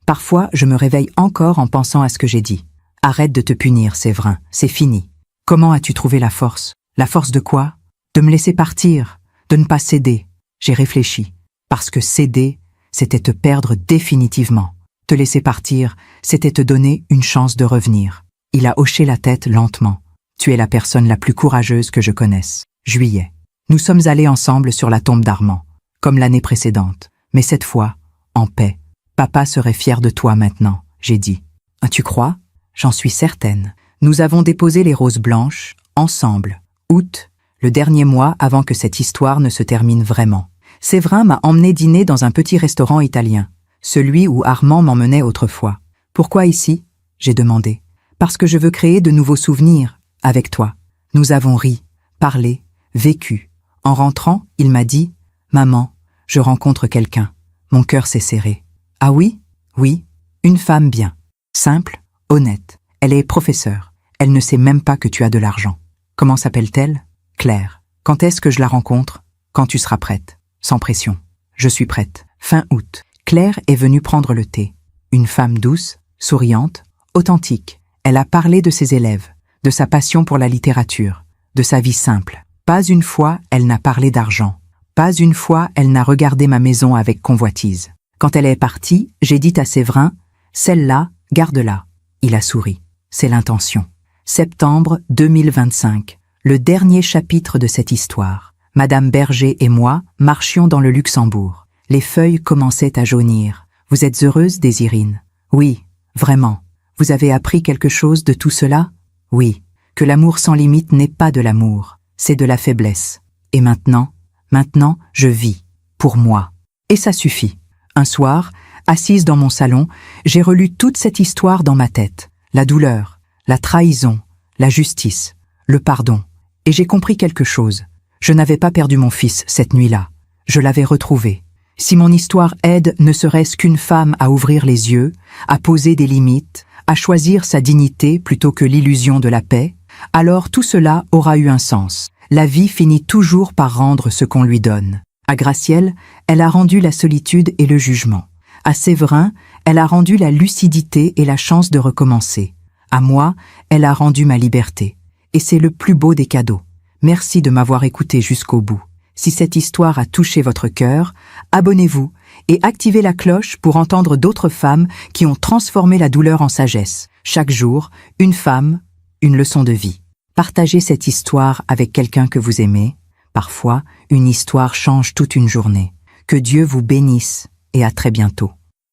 Parfois, je me réveille encore en pensant à ce que j'ai dit. »« Arrête de te punir, Séverin. C'est fini. Comment as-tu trouvé la force? La force de quoi? De me laisser partir, de ne pas céder. » J'ai réfléchi. Parce que céder, c'était te perdre définitivement. Te laisser partir, c'était te donner une chance de revenir. Il a hoché la tête lentement. Tu es la personne la plus courageuse que je connaisse. Juillet. Nous sommes allés ensemble sur la tombe d'Armand, comme l'année précédente. Mais cette fois, en paix. Papa serait fier de toi maintenant, j'ai dit. Ah, tu crois? J'en suis certaine. Nous avons déposé les roses blanches, ensemble. Août, le dernier mois avant que cette histoire ne se termine vraiment. Séverin m'a emmené dîner dans un petit restaurant italien, celui où Armand m'emmenait autrefois. Pourquoi ici? J'ai demandé. Parce que je veux créer de nouveaux souvenirs, avec toi. Nous avons ri, parlé, vécu. En rentrant, il m'a dit « Maman, je rencontre quelqu'un. » Mon cœur s'est serré. « Ah oui? Oui, une femme bien. Simple, honnête. Elle est professeure. Elle ne sait même pas que tu as de l'argent. Comment s'appelle-t-elle? Claire. Quand est-ce que je la rencontre? Quand tu seras prête. Sans pression. Je suis prête. Fin août. Claire est venue prendre le thé. Une femme douce, souriante, authentique. Elle a parlé de ses élèves, de sa passion pour la littérature, de sa vie simple. Pas une fois elle n'a parlé d'argent. Pas une fois elle n'a regardé ma maison avec convoitise. Quand elle est partie, j'ai dit à Séverin, « Celle-là, garde-la. » Il a souri. C'est l'intention. Septembre 2025. Le dernier chapitre de cette histoire. Madame Berger et moi marchions dans le Luxembourg. Les feuilles commençaient à jaunir. Vous êtes heureuse, Désirine? Oui, vraiment. Vous avez appris quelque chose de tout cela? Oui. Que l'amour sans limite n'est pas de l'amour, c'est de la faiblesse. Et maintenant, je vis. Pour moi. Et ça suffit. Un soir, assise dans mon salon, j'ai relu toute cette histoire dans ma tête. La douleur, la trahison, la justice, le pardon. Et j'ai compris quelque chose. Je n'avais pas perdu mon fils cette nuit-là. Je l'avais retrouvé. Si mon histoire aide ne serait-ce qu'une femme à ouvrir les yeux, à poser des limites, à choisir sa dignité plutôt que l'illusion de la paix, alors tout cela aura eu un sens. La vie finit toujours par rendre ce qu'on lui donne. À Gracielle, elle a rendu la solitude et le jugement. À Séverin, elle a rendu la lucidité et la chance de recommencer. À moi, elle a rendu ma liberté. Et c'est le plus beau des cadeaux. Merci de m'avoir écouté jusqu'au bout. Si cette histoire a touché votre cœur, abonnez-vous et activez la cloche pour entendre d'autres femmes qui ont transformé la douleur en sagesse. Chaque jour, une femme, une leçon de vie. Partagez cette histoire avec quelqu'un que vous aimez. Parfois, une histoire change toute une journée. Que Dieu vous bénisse et à très bientôt.